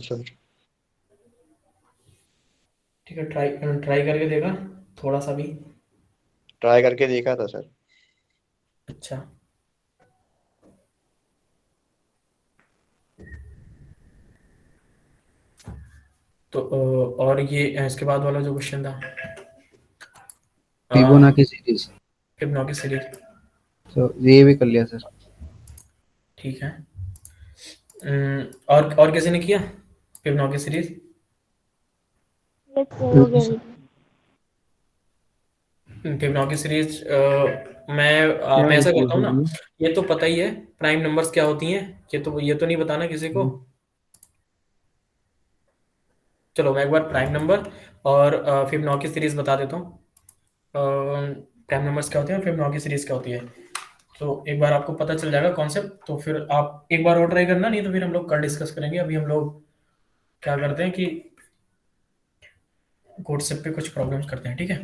S6: सर
S2: ठीक है, ट्राई करके देखा थोड़ा सा भी?
S6: ट्राई करके देखा था सर।
S2: अच्छा, तो और ये इसके बाद वाला जो क्वेश्चन था
S3: फिबोनाची सीरीज,
S2: फिबोनाची सीरीज,
S3: तो ये भी कर लिया सर।
S2: ठीक है। और किसी ने किया फिबोनाची सीरीज? फिबोनाची सीरीज मैं ऐसा करता हूँ ना, ये तो पता ही है प्राइम नंबर्स क्या होती हैं, ये तो नहीं बताना किसी को। चलो मैं एक बार प्राइम नंबर और फिबोनाची सीरीज बता देता हूँ। प्राइम नंबर्स क्या होते हैं, फिबोनाची सीरीज क्या होती है, तो एक बार आपको पता चल जाएगा कॉन्सेप्ट। तो फिर आप एक बार और ट्राई करना, नहीं तो फिर हम लोग कल डिस्कस करेंगे। अभी हम लोग क्या करते हैं कि कॉन्सेप्ट पे कुछ प्रॉब्लम्स करते हैं। ठीक है,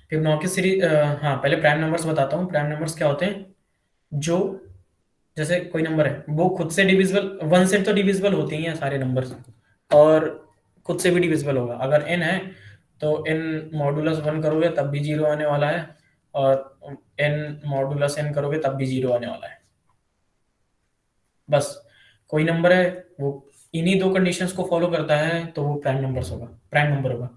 S2: फिबोनाची सीरीज, हाँ पहले प्राइम नंबर्स बताता हूँ। प्राइम नंबर्स क्या होते हैं, जो जैसे कोई नंबर है वो खुद से डिविजिबल, 1 से तो डिविजिबल होते ही हैं सारे नंबर्स, और खुद से भी डिविजिबल होगा। अगर n है तो n मॉडुलस 1 करोगे तब भी 0 आने वाला है, और n मॉडुलस n करोगे तब भी 0 आने वाला है। बस कोई नंबर है वो इन्हीं दो कंडीशंस को फॉलो करता है तो वो प्राइम नंबर होगा।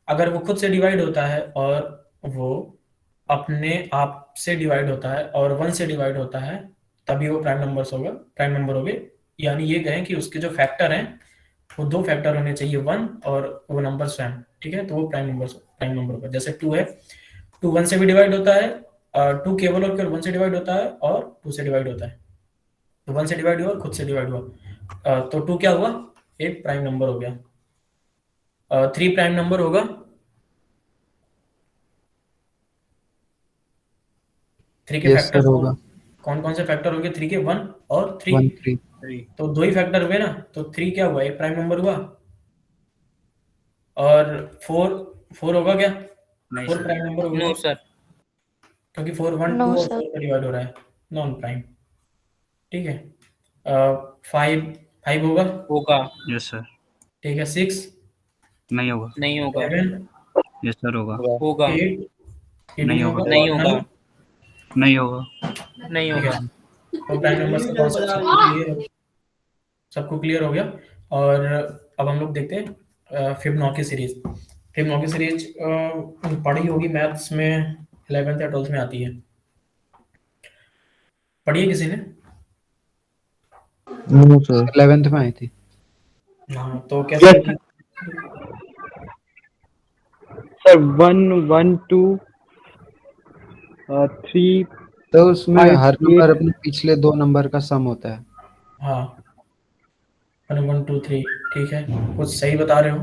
S2: अगर वो खुद से डिवाइड होता है और वो अपने आप से डिवाइड होता है और 1 से डिवाइड होता है तभी वो प्राइम नंबर होगे। यानी ये कहें कि उसके जो फैक्टर हैं वो 2 फैक्टर होने चाहिए, 1 और वो नंबर स्वयं। ठीक है, तो वो प्राइम नंबर होगा। जैसे 2 है, 2 1 से भी डिवाइड होता है, 2 केवल और केवल 1 से डिवाइड होता है, और 2 से डिवाइड होता है। तो 1 से डिवाइड हुआ और खुद से डिवाइड हुआ, तो 2 क्या हुआ, एक प्राइम नंबर हो गया। 3 प्राइम नंबर होगा, 3 के
S3: यस
S2: फैक्टर
S3: सर होगा।
S2: कौन कौन से फैक्टर होंगे 3 के, 1 और 3।
S3: 1 3
S2: तो 2 ही फैक्टर हुए ना, तो 3 क्या हुआ, एक प्राइम नंबर हुआ। और 4 होगा क्या,
S7: नहीं
S2: 4
S7: सर।
S2: प्राइम नंबर होगा
S8: नो
S2: क्या?
S8: सर।
S2: क्योंकि 4 1
S4: No,
S2: 2 और
S4: sir.
S2: 4 का डिवाइड हो रहा है, नॉन प्राइम। ठीक है, 5 होगा।
S8: होगा।
S7: Yes sir.
S2: ठीक है, 6
S7: नहीं होगा।
S8: नहीं होगा।
S2: 7
S7: यस सर होगा।
S8: होगा।
S2: 8
S7: नहीं
S2: नहीं
S7: होगा।
S2: होगा,
S8: नहीं होगा।
S2: 9।
S7: नहीं होगा।
S8: नहीं
S2: ठीक
S8: होगा।
S2: है, तो प्राइम नंबर्स का कॉन्सेप्ट सबको क्लियर हो गया। और अब हम लोग देखते हैं फिबोनाची सीरीज। फिबोनाची सीरीज पढ़ी होगी मैथ्स में, 11th या 12th में आती है, पढ़ी है किसी ने?
S1: No sir.
S3: 11th में आई थी।
S2: हाँ, तो कैसे
S9: Yes,
S2: होगी?
S9: सर 1 1 2 3
S3: तो उसमें
S9: 5
S3: हर नंबर
S9: 8
S3: अपने पिछले 2 नंबर का सम होता है।
S2: हाँ, 1 2 3, ठीक है, कुछ सही बता रहे हो।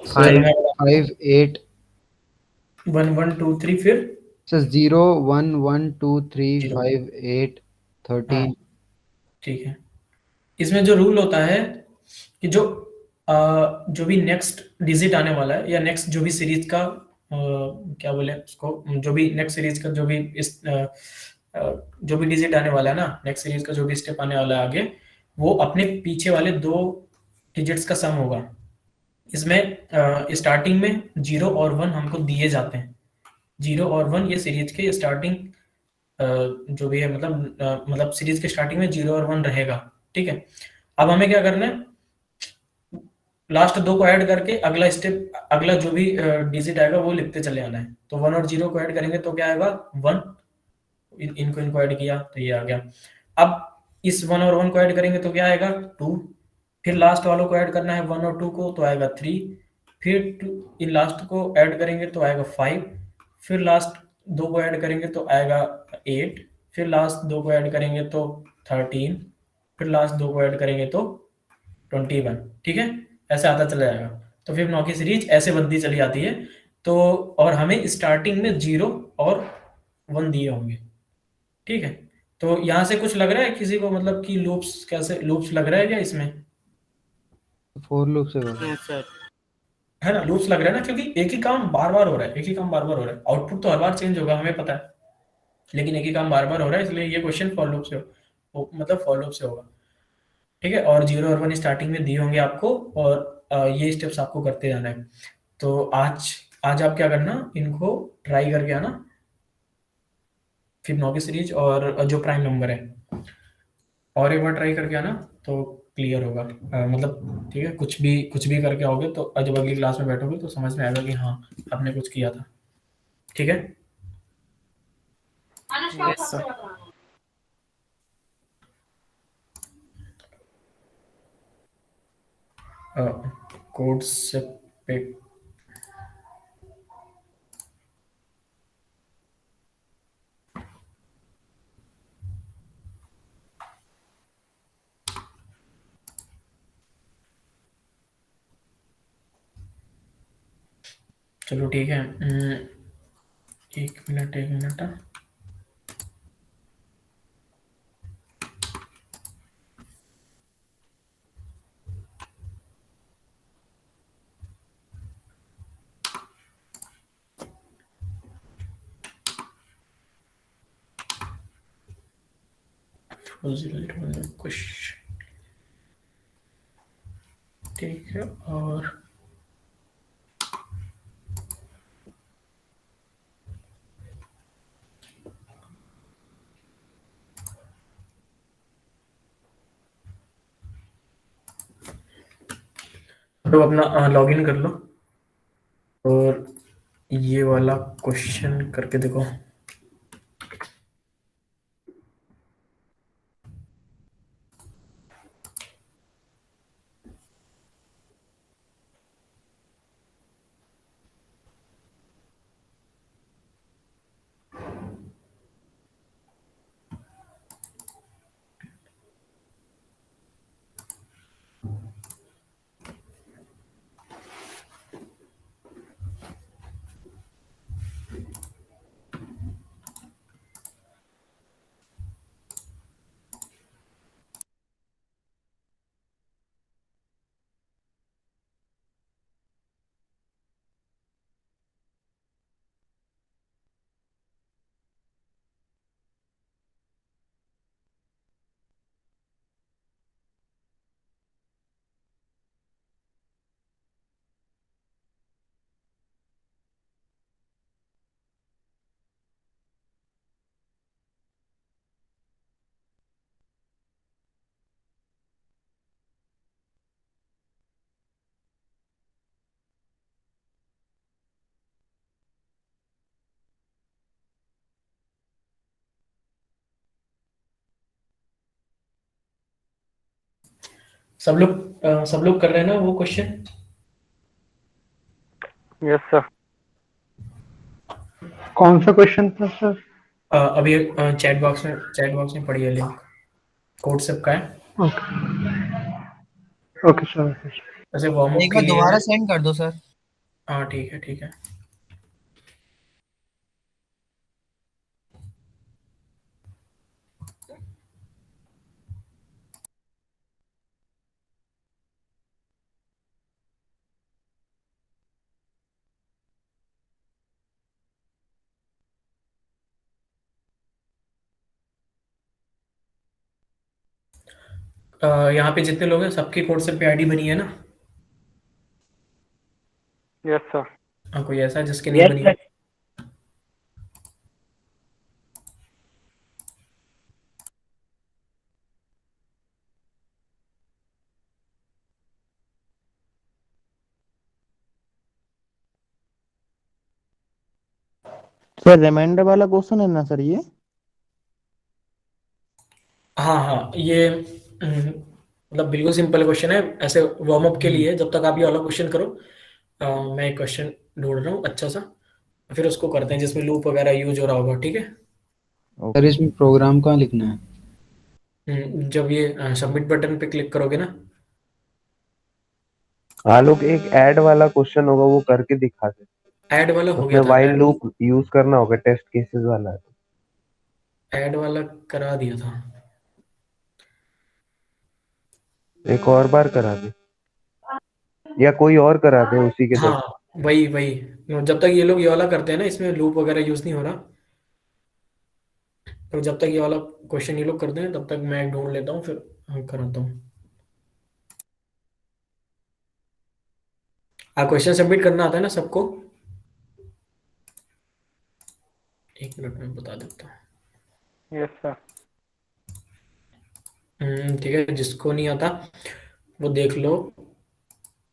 S3: 5 5 8
S2: 1 1 2 3 फिर
S3: सर 0 1 1 2 3
S2: 0
S3: 5 8
S2: हाँ
S3: 13।
S2: ठीक है। इसमें जो रूल होता है कि जो भी नेक्स्ट डिजिट आने वाला है या नेक्स्ट जो भी सीरीज का क्या बोले उसको, जो भी नेक्स्ट सीरीज का जो भी जो भी डिजिट आने वाला है ना, नेक्स्ट सीरीज का जो भी स्टेप आने वाला है आगे, वो अपने पीछे वाले 2 डिजिट्स का सम होगा। इसमें स्टार्टिंग में 0 और 1 हमको दिए जाते हैं। 0 और 1 ये सीरीज के स्टार्टिंग जो भी है, मतलब सीरीज के स्टार्टिंग में 0 और 1 रहेगा। ठीक है, अब हमें क्या करना है, लास्ट 2 को ऐड करके अगला स्टेप, अगला जो भी डिजिट आएगा वो लिखते चले आना है। तो 1 और 0 को ऐड करेंगे तो क्या आएगा 1, इनको ऐड किया तो ये आ गया। अब इस 1 और 1 को ऐड करेंगे तो क्या आएगा 2, फिर लास्ट वालों को ऐड करना है 1 और 2 को तो आएगा 3, फिर इन लास्ट को ऐड करेंगे तो आएगा 5, फिर लास्ट 2 को ऐड करेंगे तो आएगा 8, फिर लास्ट 2 को ऐड करेंगे तो 13, फिर लास्ट 2 को ऐड करेंगे तो 21। ठीक है, ऐसे आता चला जाएगा। तो फिर की सीरीज ऐसे बनती चली जाती है। तो और हमें स्टार्टिंग में 0 और 1 दिए होंगे। ठीक है, तो यहाँ से कुछ लग रहा है किसी को, मतलब कि लूप्स, कैसे लूप्स लग रहा है क्या इसमें?
S3: 4 लूप से होगा
S8: हाँ सर।
S2: है ना, लूप्स लग रहा है ना, क्योंकि एक ही काम बार बार हो रहा है, एक ही काम बार बार हो रहा है। आउटपुट तो हर बार चेंज होगा हमें पता है, लेकिन एक ही काम बार बार हो रहा है, इसलिए ये क्वेश्चन फॉर लूप से मतलब फॉर लूप से होगा। ठीक है, और 0 और 1 स्टार्टिंग में दिए होंगे आपको, और ये स्टेप्स आपको करते जाना है। तो आज आप क्या करना, इनको ट्राई करके आना, फिबोनाची सीरीज और जो प्राइम नंबर है, और एक बार ट्राई करके आना तो क्लियर होगा। मतलब ठीक है, कुछ भी करके आओगे तो जब अगली क्लास में बैठोगे तो समझ में आएगा कि हाँ आपने कुछ किया था। ठीक है,
S8: यस सर।
S2: कोड से पे चलो ठीक है, 1 मिनट। कुछ ठीक है, और तो अपना लॉगिन कर लो और ये वाला क्वेश्चन करके देखो। सब लोग कर रहे हैं ना वो क्वेश्चन?
S9: Yes sir. कौन सा क्वेश्चन था सर?
S2: अभी चैट बॉक्स में पड़ी है लिंक, कोड सबका है।
S9: Okay sir.
S2: वैसे वार्म अप
S7: एक
S2: के
S7: बार
S2: लिए
S7: दोबारा
S2: है।
S7: सेंड कर दो सर।
S2: हाँ ठीक है। यहाँ पे जितने लोग हैं सबकी कोड सिर्फ पे आईडी बनी है ना?
S10: Yes sir.
S2: हाँ, कोई ऐसा है जिसकी नहीं
S5: यस
S2: बनी
S5: सर।
S2: है?
S1: सर रिमाइंडर वाला क्वेश्चन है ना सर ये?
S2: हाँ हाँ, ये मतलब बिल्कुल सिंपल क्वेश्चन है, ऐसे वार्म अप के लिए। जब तक आप ये वाला क्वेश्चन करो, मैं एक क्वेश्चन ढूंढ रहा हूँ अच्छा सा, फिर उसको करते हैं जिसमें लूप वगैरह यूज हो रहा होगा, ठीक है?
S3: सर इसमें प्रोग्राम कहाँ लिखना है?
S2: जब ये सबमिट बटन पे क्लिक करोगे ना,
S11: आलोक एक ऐड वाला क्वेश्चन होगा वो करके दिखा दे।
S2: ऐड वाला हो
S11: उसमें
S2: गया था।
S11: वाइल लूप यूज करना होगा, टेस्ट केसेस वाला है।
S2: ऐड वाला करा दिया था।
S11: एक और बार करा दे या कोई और करा दे उसी के
S2: हाँ
S11: जगह।
S2: वही वही, जब तक ये लोग ये वाला करते हैं ना, इसमें लूप वगैरह यूज नहीं हो रहा, तो जब तक ये वाला क्वेश्चन ये लोग करते हैं तब तक मैं ढूंढ लेता हूँ, फिर कराता हूँ। क्वेश्चन सबमिट करना आता है ना सबको? एक मिनट में बता देता हूँ।
S10: Yes sir.
S2: ठीक है, जिसको नहीं आता वो देख लो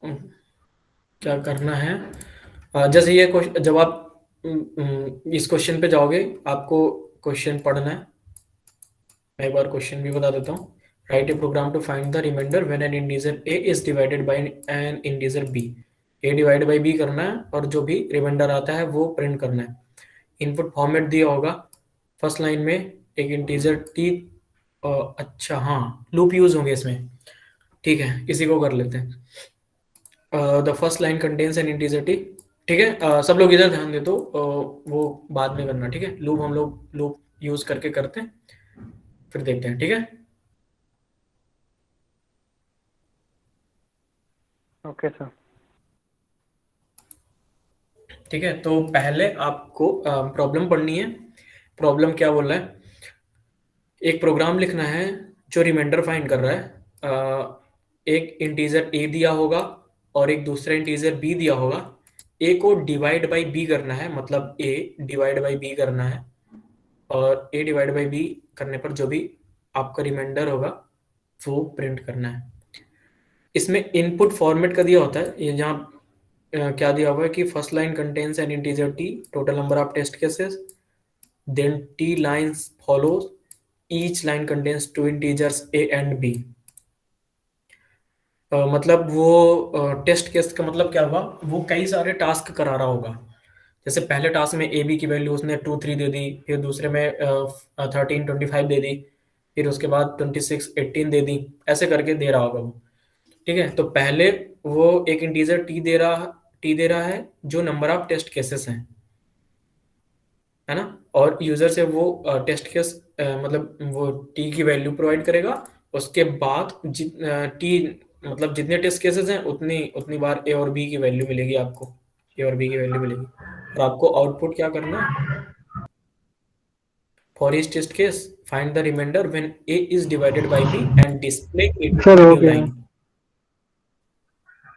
S2: क्या करना है। जैसे ये क्वेश्चन, जब आप इस क्वेश्चन पे जाओगे आपको क्वेश्चन पढ़ना है। मैं एक बार क्वेश्चन भी बता देता हूँ। Write a program to find the remainder when an integer A is divided by an integer B. A divide by B करना है और जो भी रिमाइंडर आता है वो प्रिंट करना है। इनपुट फॉर्मेट दिया होगा फर्स्ट लाइन में एक इंटीजर टी। अच्छा हाँ, लूप यूज होंगे इसमें, ठीक है, इसी को कर लेते हैं। The first line contains an integer T, ठीक है। सब लोग इधर ध्यान दे तो वो बाद में करना, ठीक है। लूप हम लोग लूप यूज करके करते हैं, फिर देखते हैं, ठीक है।
S10: Okay sir.
S2: ठीक है, तो पहले आपको प्रॉब्लम पढ़नी है। प्रॉब्लम क्या बोल रहा है? एक प्रोग्राम लिखना है जो रिमाइंडर फाइंड कर रहा है। एक इंटीजर ए दिया होगा और एक दूसरा इंटीजर बी दिया होगा। ए को डिवाइड बाई बी करना है, मतलब ए डिवाइड बाई बी करना है, और ए डिवाइड बाई बी करने पर जो भी आपका रिमाइंडर होगा वो प्रिंट करना है। इसमें इनपुट फॉर्मेट का दिया होता है, ये जहाँ क्या दिया हुआ है कि first line contains an integer T, total number of test cases, then T lines follows, each line contains two integers A and B. मतलब वो टेस्ट केस का मतलब क्या हुआ, वो कई सारे टास्क करा रहा होगा। जैसे पहले टास्क में ए बी की वैल्यू उसने 2 3 दे दी, फिर दूसरे में 13 25 दे दी, फिर उसके बाद 26 18 दे दी, ऐसे करके दे रहा होगा वो, ठीक है। तो पहले वो एक इंटीजर टी दे रहा है जो नंबर ऑफ टेस्ट केसेस हैं, है ना, और यूजर से वो टेस्ट केस मतलब वो टी की वैल्यू प्रोवाइड करेगा। उसके बाद टी मतलब जितने टेस्ट केसेस हैं उतनी बार ए और बी की वैल्यू मिलेगी आपको, ए और बी की वैल्यू मिलेगी, और आपको आउटपुट क्या करना है? For each test case find the remainder when A is divided by B and display it
S9: sir
S2: इन
S9: हो
S2: न्यू
S9: गया।
S2: लाइन।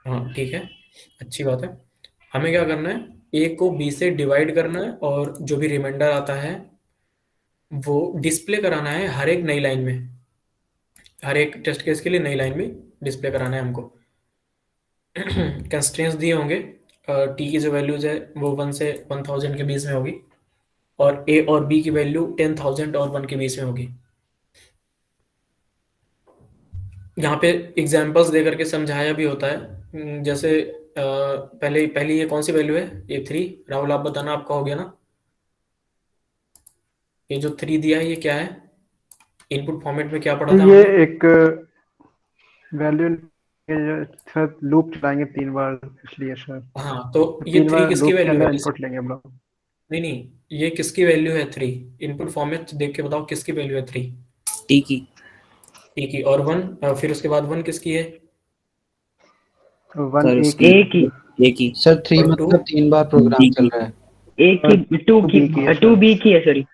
S2: हाँ ठीक है, अच्छी बात है। हमें क्या करना है? ए को बी से डिवाइड करना है और जो भी रिमाइंडर आता है वो डिस्प्ले कराना है हर एक नई लाइन में, हर एक टेस्ट केस के लिए नई लाइन में डिस्प्ले कराना है हमको। कंस्ट्रेंट्स दिए होंगे, टी की जो वैल्यूज है वो 1 से 1000 के बीच में होगी, और ए और बी की वैल्यू 10,000 और 1 के बीच में होगी। यहाँ पे एग्जाम्पल्स दे करके समझाया भी होता है। जैसे पहले ये कौन सी वैल्यू है? ये 3। राहुल आप बताना, आपका हो गया ना? ये जो 3 दिया है ये क्या है? इनपुट फॉर्मेट में क्या पढ़ा था
S10: ये
S2: हमने?
S10: एक वैल्यू सर लूप चलाएंगे 3 बार, इसलिए सर
S2: हाँ, तो ये
S10: 3
S2: 3
S10: बार
S2: किसकी
S10: लूप के
S2: वैल्यू
S10: अंदर
S2: है?
S10: इनपुट लेंगे हम लोग।
S2: नहीं, ये किसकी वैल्यू है 3? इनपुट फॉर्मेट देख के बताओ किसकी वैल्यू है 3?
S7: टी की।
S2: टी की। और 1 फिर उसके बाद 1 किसकी है?
S10: 1
S7: सर
S10: ए
S7: उसकी
S5: ए की,
S7: ए की।
S3: सर 3
S2: और
S3: मतलब 3 बार प्रोग्राम
S7: बी
S3: चल
S7: की।
S3: रहा है।
S5: ए की, 2 की,
S10: B की है,
S5: 2 बी की है, सॉरी।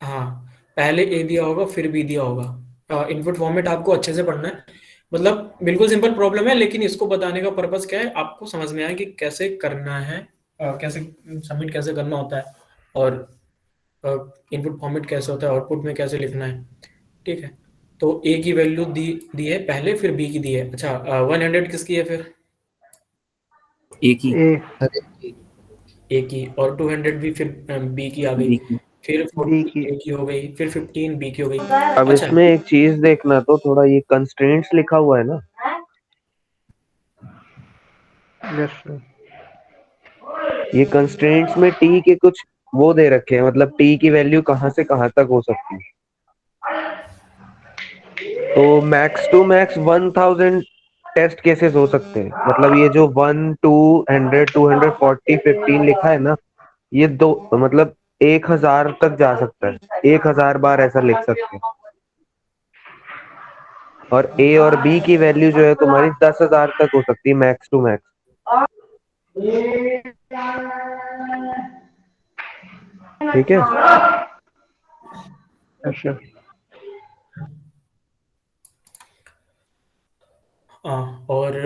S2: हाँ, पहले ए दिया होगा फिर बी दिया होगा, इनपुट फॉर्मेट आपको अच्छे से पढ़ना है। मतलब बिल्कुल सिंपल प्रॉब्लम है, लेकिन इसको बताने का पर्पस क्या है, आपको समझ में आए कि कैसे करना है, कैसे सबमिट कैसे करना होता है, और इनपुट फॉर्मेट कैसे होता है, आउटपुट में कैसे लिखना है। ठीक है, तो ए की वैल्यू दी दी है पहले, फिर बी की दी है। अच्छा, 100 किसकी है फिर?
S7: एक ही
S10: ए
S2: ए की, और 200 भी फिर बी की आ गई,
S7: बी की
S2: फिर
S10: बी
S2: 40
S10: की
S2: ए की हो गई, फिर 15 बी की हो गई।
S11: अब
S2: अच्छा,
S11: इसमें एक चीज देखना, तो थोड़ा ये कंस्ट्रेंट्स लिखा हुआ है ना,
S10: यस सर।
S11: ये कंस्ट्रेंट्स में टी के कुछ वो दे रखे हैं, मतलब टी की वैल्यू कहाँ से कहाँ तक हो सकती है। तो max to max 1000 test cases हो सकते हैं। मतलब ये जो 1 200 240 15 लिखा है ना, ये दो मतलब 1000 तक जा सकता है, 1000 बार ऐसा लिख सकते हैं। और ए और बी की वैल्यू जो है तुम्हारी 10,000 तक हो सकती है, मैक्स टू मैक्स। ठीक है,
S10: यस सर।
S2: और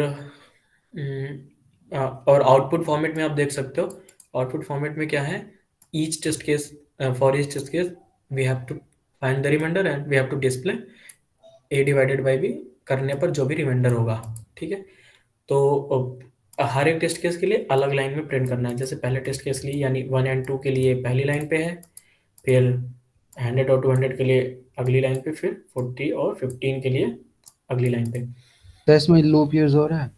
S2: आउटपुट फॉर्मेट में आप देख सकते हो, आउटपुट फॉर्मेट में क्या है, each test case, for each test case we have to find the remainder and we have to display a divided by b करने पर जो भी रिमाइंडर होगा। ठीक है, तो हर एक टेस्ट केस के लिए अलग लाइन में प्रिंट करना है। जैसे पहले टेस्ट केस के लिए यानी 1 एंड 2 के लिए पहली लाइन पे है, फिर 100 और 200 के लिए अगली लाइन पे, फिर 40 और 15 के लिए अगली लाइन पे।
S3: तो इसमें लूप यूज हो रहा है?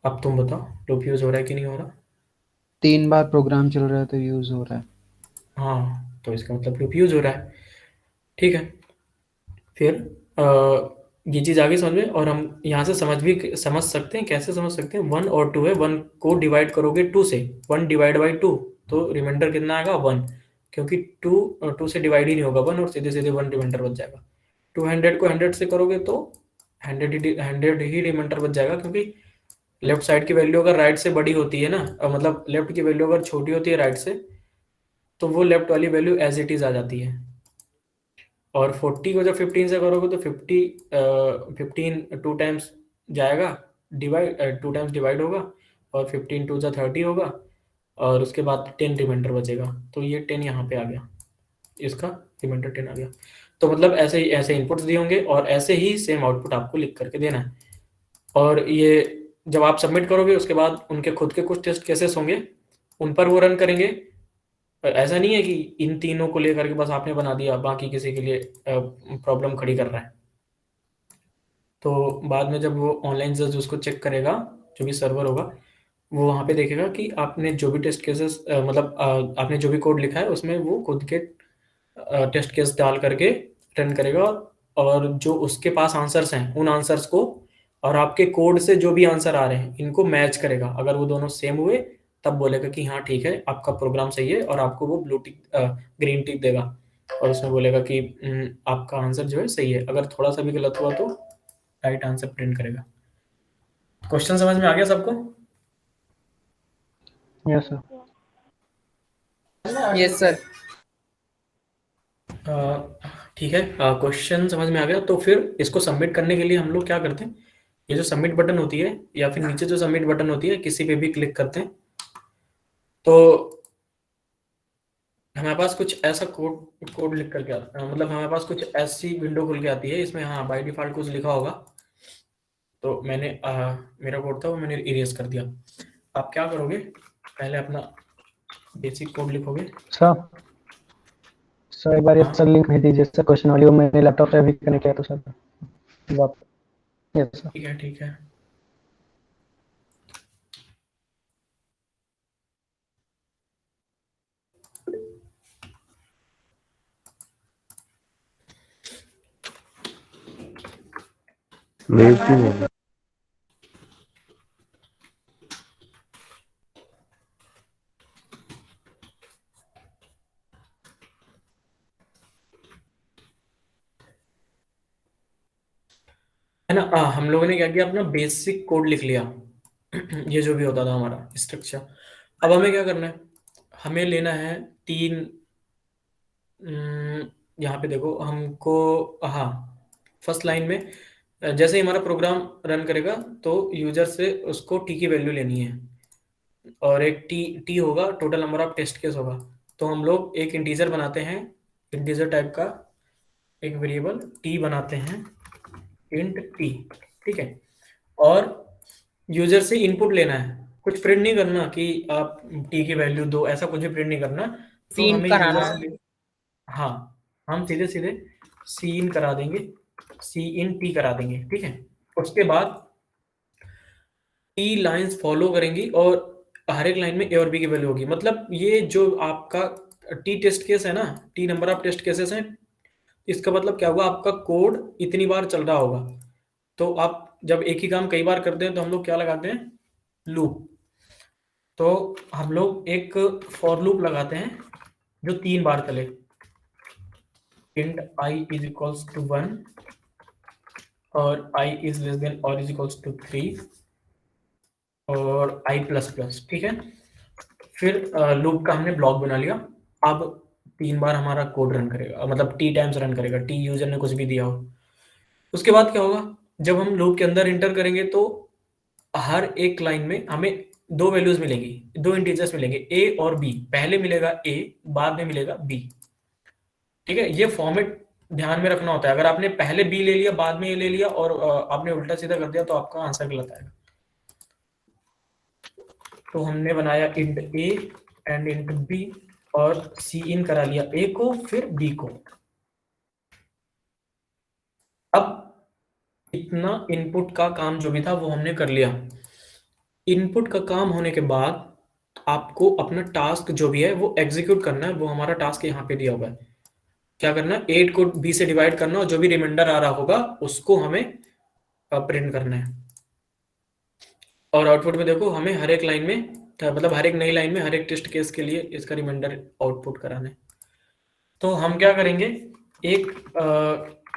S2: अब तुम बताओ, लूप यूज हो रहा है कि नहीं हो रहा?
S3: 3 बार प्रोग्राम चल रहा है तो यूज हो रहा है।
S2: हाँ, तो इसका मतलब लूप यूज हो रहा है। ठीक है, फिर ये चीज़ आगे समझ में, और हम यहाँ से समझ सकते हैं। कैसे समझ सकते हैं? 1 और 2 है, 1 को डिवाइड करोगे 2 से, 1 डिवाइड बाई 2, तो रिमाइंडर कितना आएगा? 1, क्योंकि 2 से डिवाइड ही नहीं होगा 1, और सीधे सीधे 1 रिमाइंडर बच जाएगा। 200 को 100 से करोगे तो 100 ही रिमाइंडर बच जाएगा, क्योंकि लेफ्ट साइड की वैल्यू अगर राइट से बड़ी होती है ना, मतलब लेफ्ट की वैल्यू अगर छोटी होती है राइट से, तो वो लेफ्ट वाली वैल्यू एज इट इज आ जाती है। और 40 को जब 15 से करोगे तो 15 2 टाइम्स जाएगा, डिवाइड 2 टाइम्स डिवाइड होगा, और 15 2 30 होगा, और उसके बाद 10 रिमाइंडर बचेगा। तो ये 10 यहाँ पे आ गया, इसका रिमाइंडर 10 आ गया। तो मतलब ऐसे इनपुट्स दिए होंगे, और ऐसे ही सेम आउटपुट आपको लिख करके देना है। और ये जब आप सबमिट करोगे उसके बाद उनके खुद के कुछ टेस्ट केसेस होंगे, उन पर वो रन करेंगे। ऐसा नहीं है कि इन तीनों को लेकर के बस आपने बना दिया, बाकी किसी के लिए प्रॉब्लम खड़ी कर रहा है। तो बाद में जब वो ऑनलाइन जज उसको चेक करेगा, जो भी सर्वर होगा, वो वहाँ पे देखेगा कि आपने जो भी टेस्ट केसेस मतलब आपने जो भी कोड लिखा है उसमें वो खुद के टेस्ट केस डाल करके रन करेगा, और जो उसके पास आंसर्स हैं उन आंसर्स को और आपके कोड से जो भी आंसर आ रहे हैं इनको मैच करेगा। अगर वो दोनों सेम हुए तब बोलेगा कि हाँ ठीक है, आपका प्रोग्राम सही है, और आपको वो ब्लू टिक ग्रीन टिक देगा, और उसमें बोलेगा कि आपका आंसर जो है सही है। अगर थोड़ा सा भी गलत हुआ तो राइट आंसर प्रिंट करेगा। क्वेश्चन समझ में आ गया सबको?
S10: Yes sir.
S8: Yes sir.
S2: ठीक है, क्वेश्चन समझ में आ गया। तो फिर इसको सबमिट करने के लिए हम लोग क्या करते हैं, ये जो सबमिट बटन होती है या फिर नीचे जो सबमिट बटन होती है, किसी पे भी क्लिक करते हैं तो हमारे पास कुछ ऐसा कोड लिख करके आता है, मतलब हमारे पास कुछ ऐसी विंडो खुल के आती है। इसमें हाँ बाय डिफॉल्ट कुछ लिखा होगा, तो मैंने मेरा कोड था वो मैंने इरेज कर दिया। आप क्या करोगे, पहले अपना बेसिक कोड लिखोगे।
S10: सर एक बार ये सर लिंक भेज दीजिए सर, क्वेश्चन वाली, वो मैंने लैपटॉप पे अभी कनेक्ट किया तो सर वापस। Yes sir.
S2: ठीक है, ठीक है।
S11: मेल क्यों नहीं है?
S2: है ना, हम लोगों ने क्या किया, अपना बेसिक कोड लिख लिया। ये जो भी होता था हमारा स्ट्रक्चर। अब हमें क्या करना है, हमें लेना है 3 यहाँ पे देखो हमको, हाँ, फर्स्ट लाइन में जैसे ही हमारा प्रोग्राम रन करेगा तो यूजर से उसको टी की वैल्यू लेनी है, और एक टी होगा, total number of test case होगा। तो हम लोग एक इंटीजर बनाते हैं, इंटीजर टाइप का एक वेरिएबल टी बनाते हैं, इंट टी, ठीक है। और यूजर से इनपुट लेना है, कुछ प्रिंट नहीं करना कि आप टी की वैल्यू दो, ऐसा कुछ भी प्रिंट नहीं करना। तो
S8: सीन
S2: हमें
S8: कराना
S2: यूजर
S8: है।
S2: से, हाँ, हम सीधे सीधे सी इन करा देंगे, सी इन टी करा देंगे, ठीक है। उसके बाद टी लाइंस फॉलो करेंगी और हर एक लाइन में ए और बी की वैल्यू होगी। मतलब ये जो आपका टी टेस्ट केस है ना, T number of test cases हैं, इसका मतलब क्या हुआ, आपका कोड इतनी बार चल रहा होगा। तो आप जब एक ही काम कई बार करते हैं तो हम लोग क्या लगाते हैं, लूप। तो हम लोग एक फॉर लूप लगाते हैं जो 3 बार चले, int I is equals to 1 और I is less than or is equals to 3 और I प्लस प्लस, ठीक है। फिर लूप का हमने ब्लॉक बना लिया। अब 3 बार हमारा कोड रन करेगा, मतलब टी टाइम्स रन करेगा, टी यूजर ने कुछ भी दिया हो। उसके बाद क्या होगा, जब हम लूप के अंदर इंटर करेंगे तो हर एक लाइन में हमें 2 वैल्यूज मिलेंगी, 2 इंटीजर्स मिलेंगे, ए और बी। पहले मिलेगा ए, बाद में मिलेगा बी, ठीक है। ये फॉर्मेट ध्यान में रखना होता है। अगर आपने पहले बी ले लिया, बाद में ए ले लिया और आपने उल्टा सीधा कर दिया तो आपका आंसर गलत आएगा। तो हमने बनाया int a and int b और सी इन करा लिया ए को, फिर बी को। अब इतना इनपुट का काम जो भी था वो हमने कर लिया। इनपुट का काम होने के बाद आपको अपना टास्क जो भी है वो एग्जीक्यूट करना है। वो हमारा टास्क यहाँ पे दिया हुआ है। क्या करना है, 8 को b से डिवाइड करना और जो भी रिमाइंडर आ रहा होगा उसको हमें प्रिंट करना है। और आउटपुट में देखो, हमें हर एक लाइन में, मतलब हर एक नई लाइन में हर एक टेस्ट केस के लिए इसका रिमाइंडर आउटपुट कराना है। तो हम क्या करेंगे, एक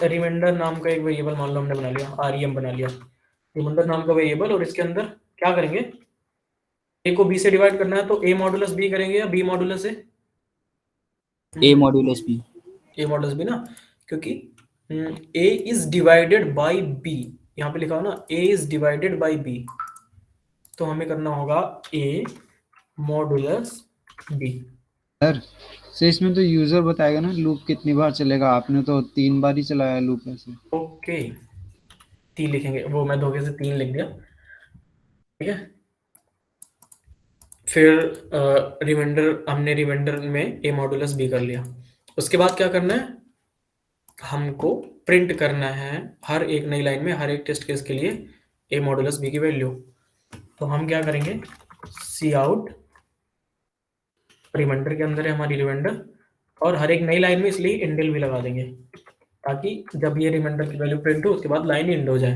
S2: रिमाइंडर नाम का एक वेरिएबल मान लो हमने बना लिया, rem बना लिया, रिमाइंडर नाम का वेरिएबल। और इसके अंदर क्या करेंगे, a को b से डिवाइड करना है तो a मॉडुलस b करेंगे या b modulus a?
S7: A modulus b,
S2: a modulus b ना, क्योंकि a is divided by b, यहाँ पे लिखा हो ना a is divided by b, तो हमें करना होगा a मॉडुलस b।
S3: सर इसमें तो यूजर बताएगा ना लूप कितनी बार चलेगा। आपने तो 3 बार ही चलाया लूप ऐसे।
S2: ओके, 3 लिखेंगे, वो मैं धोखे से 3 लिख दिया, ठीक है। फिर रिमाइंडर, हमने रिमाइंडर में a मॉडुलस b कर लिया। उसके बाद क्या करना है, हमको प्रिंट करना है हर एक नई लाइन में हर एक टेस्ट केस के लिए a मॉडुलस b की वैल्यू। तो हम क्या करेंगे, सी आउट, रिमाइंडर के अंदर है हमारी रिमाइंडर, और हर एक नई लाइन में इसलिए इंडेल भी लगा देंगे ताकि जब ये रिमाइंडर की वैल्यू प्रिंट हो उसके बाद लाइन इंड हो जाए।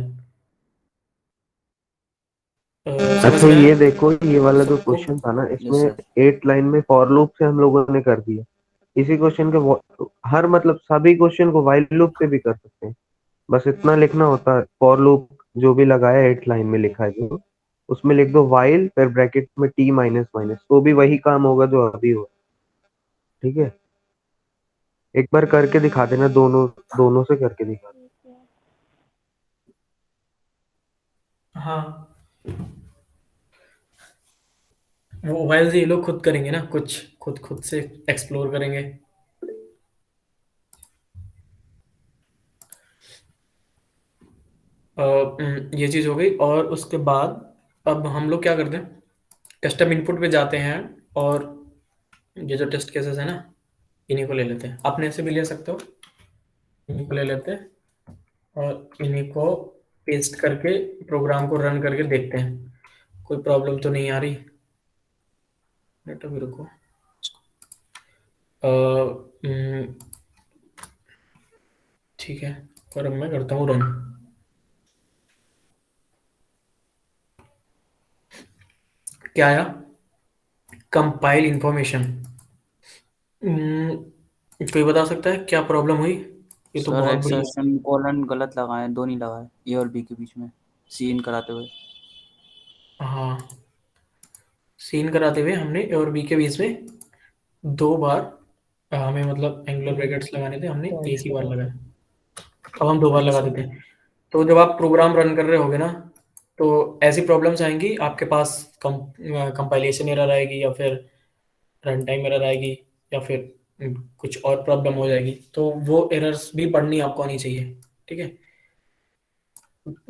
S2: समझ
S11: अच्छा
S2: में आया?
S11: ये देखो, ये वाला जो
S2: सबको?
S11: क्वेश्चन था ना,
S7: Yes,
S11: इसमें
S7: sir.
S11: 8 लाइन में फॉर लूप से हम लोगों ने कर दिया। इसी क्वेश्चन के हर मतलब सभी क्वेश्चन को व्हाइल लूप से भी कर सकते हैं। बस इतना लिखना होता है, फॉर लूप जो भी लगाया 8 लाइन में लिखा है जो, उसमें लिख दो व्हाइल, फिर ब्रैकेट में टी माइनस माइनस, तो भी वही काम होगा जो अभी हो। ठीक है, एक बार करके दिखा देना, दोनों से करके दिखा देना।
S2: हाँ, वो वाइल से ये लोग खुद करेंगे ना, कुछ खुद से एक्सप्लोर करेंगे। ये चीज हो गई। और उसके बाद अब हम लोग क्या करते हैं, कस्टम इनपुट पे जाते हैं और ये जो टेस्ट केसेस है ना, इन्हीं को ले लेते हैं। अपने से भी ले सकते हो, इन्हीं को ले लेते हैं और इन्हीं को पेस्ट करके प्रोग्राम को रन करके देखते हैं कोई प्रॉब्लम तो नहीं आ रही। बेटा भी रुको, ठीक है, और अब मैं करता हूँ रन। क्या आया, कंपाइल इंफॉर्मेशन। कोई बता सकता है क्या प्रॉब्लम हुई? ये तो
S7: सर
S2: बहुत बड़ी,
S7: एक्सेप्शन कोलन गलत लगाए, दो नहीं लगाए, ए और बी के बीच में सी इन कराते हुए।
S2: हाँ, सीन कराते हुए हमने ए और बी के बीच में 2 बार हमें मतलब एंगुलर ब्रैकेट्स लगाने थे, हमने एक ही बार लगाए, अब हम 2 बार लगा देते हैं। तो जब आप प्रोग्राम रन कर रहे होगे ना, तो ऐसी प्रॉब्लम्स आएंगी आपके पास, कंपाइलेशन एरर आएगी, या फिर रन टाइम एरर आएगी, या फिर कुछ और प्रॉब्लम हो जाएगी। तो वो एरर्स भी पढ़नी आपको आनी चाहिए, ठीक है।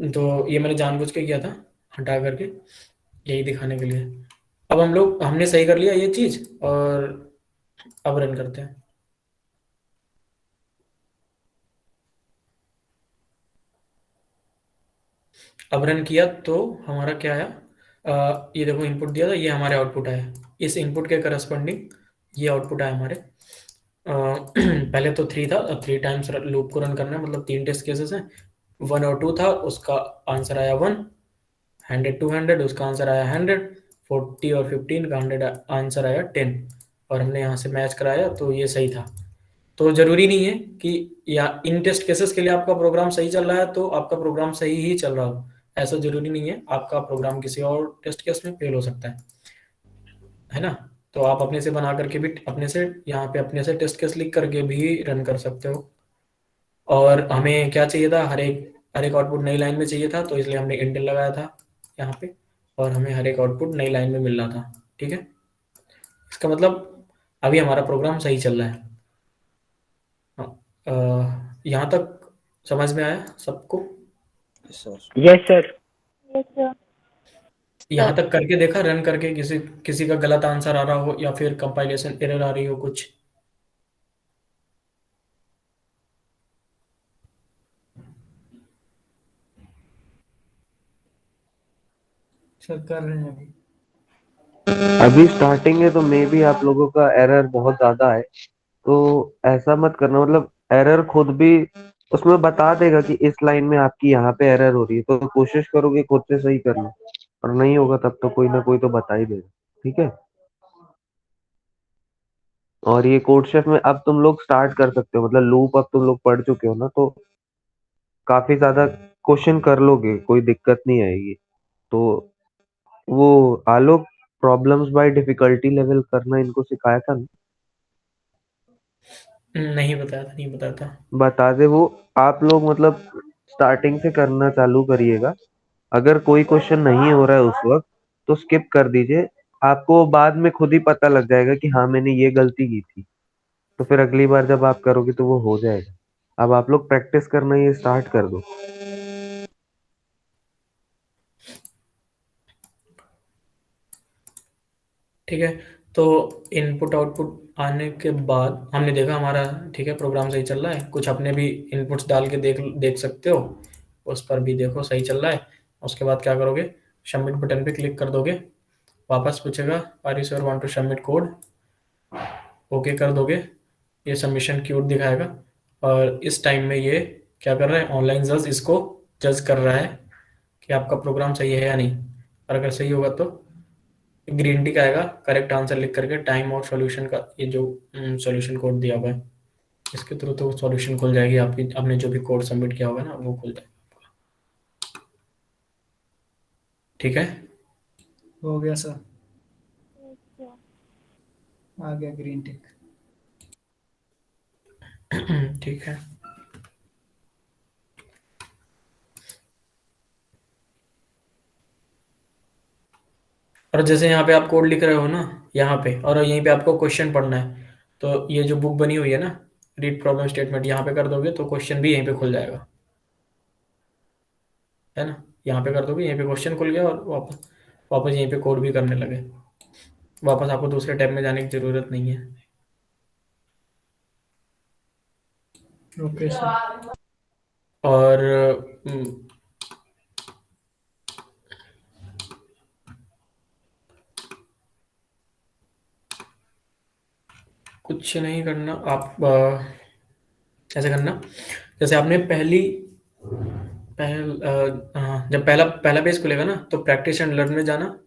S2: तो ये मैंने जानबूझ के किया था, हटा करके, यही दिखाने के लिए। अब हमने सही कर लिया ये चीज़, और अब रन करते हैं। अब रन किया तो हमारा क्या आया, ये देखो इनपुट दिया था, ये हमारे आउटपुट आया। इस इनपुट के करस्पॉन्डिंग ये आउटपुट आया हमारे। पहले तो 3 था, 3 टाइम्स लूप को रन करना है, मतलब 3 टेस्ट केसेस हैं। 1 और 2 था, उसका आंसर आया 1, 100 200 उसका आंसर आया 100, 40 और 15 का 100 आंसर आया 10, और हमने यहाँ से मैच कराया तो ये सही था। तो ज़रूरी नहीं है कि या इन टेस्ट केसेस के लिए आपका प्रोग्राम सही चल रहा है तो आपका प्रोग्राम सही ही चल रहा हो, ऐसा ज़रूरी नहीं है। आपका प्रोग्राम किसी और टेस्ट केस में फेल हो सकता है ना। तो आप अपने से बना करके भी, अपने से यहाँ पे अपने से टेस्ट केस लिख करके भी रन कर सकते हो। और हमें क्या चाहिए था, हर एक आउटपुट नई लाइन में चाहिए था, तो इसलिए हमने इंटिल लगाया था यहाँ पे, और हमें हर एक आउटपुट नई लाइन में मिल रहा था, ठीक है। इसका मतलब अभी हमारा प्रोग्राम सही चल रहा है। यहाँ तक समझ में आया सबको?
S5: Yes sir.
S2: यहाँ तक करके देखा, रन करके किसी का गलत आंसर आ रहा हो, या फिर कंपाइलेशन एरर आ रही हो कुछ?
S8: सर कर रहे हैं अभी।
S11: अभी स्टार्टिंग है तो मे बी आप लोगों का एरर बहुत ज्यादा है, तो ऐसा मत करना। मतलब एरर खुद भी उसमें बता देगा कि इस लाइन में आपकी यहाँ पे एरर हो रही है, तो कोशिश करोगे खुद से सही करना, और नहीं होगा तब तो कोई ना कोई तो बता ही देगा, ठीक है। और ये कोड शेफ में अब तुम लोग स्टार्ट कर सकते हो, मतलब लूप अब तुम लोग पढ़ चुके हो ना, तो काफी ज्यादा क्वेश्चन कर लोगे, कोई दिक्कत नहीं आएगी। तो वो आलोक, प्रॉब्लम्स बाय डिफिकल्टी लेवल करना इनको सिखाया था ना?
S2: नहीं बताया था।
S11: बता दे वो, आप लोग मतलब स्टार्टिंग से करना चालू करिएगा। अगर कोई क्वेश्चन नहीं हो रहा है उस वक्त तो स्किप कर दीजिए, आपको बाद में खुद ही पता लग जाएगा कि हाँ मैंने ये गलती की थी, तो फिर अगली बार जब आप करोगे तो वो हो जाएगा। अब आप लोग प्रैक्टिस करना ये स्टार्ट कर दो।
S2: ठीक है, तो इनपुट आउटपुट आने के बाद हमने देखा हमारा, ठीक है, प्रोग्राम सही चल रहा है। कुछ अपने भी इनपुट्स डाल के देख सकते हो, उस पर भी देखो सही चल रहा है। उसके बाद क्या करोगे, सबमिट बटन पे क्लिक कर दोगे, वापस पूछेगा are you sure want to submit code, okay कर दोगे, ये सबमिशन क्यूट दिखाएगा। और इस टाइम में ये क्या कर रहा है, ऑनलाइन जज इसको जज कर रहा है कि आपका प्रोग्राम सही है या नहीं। और अगर सही होगा तो ग्रीन टिक आएगा करेक्ट आंसर लिख करके, टाइम और सॉल्यूशन का ये जो सॉल्यूशन कोड दिया हुआ है, इसके थ्रू तो सॉल्यूशन खुल जाएगी आपकी, आपने जो भी कोड सबमिट किया होगा ना वो खुल जाएगा। ठीक है,
S8: हो गया सर, आ गया ग्रीन टिक।
S2: ठीक है। और जैसे यहाँ पे आप कोड लिख रहे हो ना यहाँ पे, और यहीं पे आपको क्वेश्चन पढ़ना है, तो ये जो बुक बनी हुई है ना, रीड प्रॉब्लम स्टेटमेंट, यहाँ पे कर दोगे तो क्वेश्चन भी यहीं पे खुल जाएगा, है ना। यहाँ पे कर दोगे, यहीं पे क्वेश्चन खुल गया, और वापस यहीं पे कोड भी करने लगे। वापस आपको दूसरे टैब में जाने की ज़रूरत नहीं है।
S8: Okay sir.
S2: और कुछ नहीं करना, आप ऐसे करना, जैसे आपने जब पहला पेज खुलेगा ना, तो प्रैक्टिस एंड लर्न में जाना।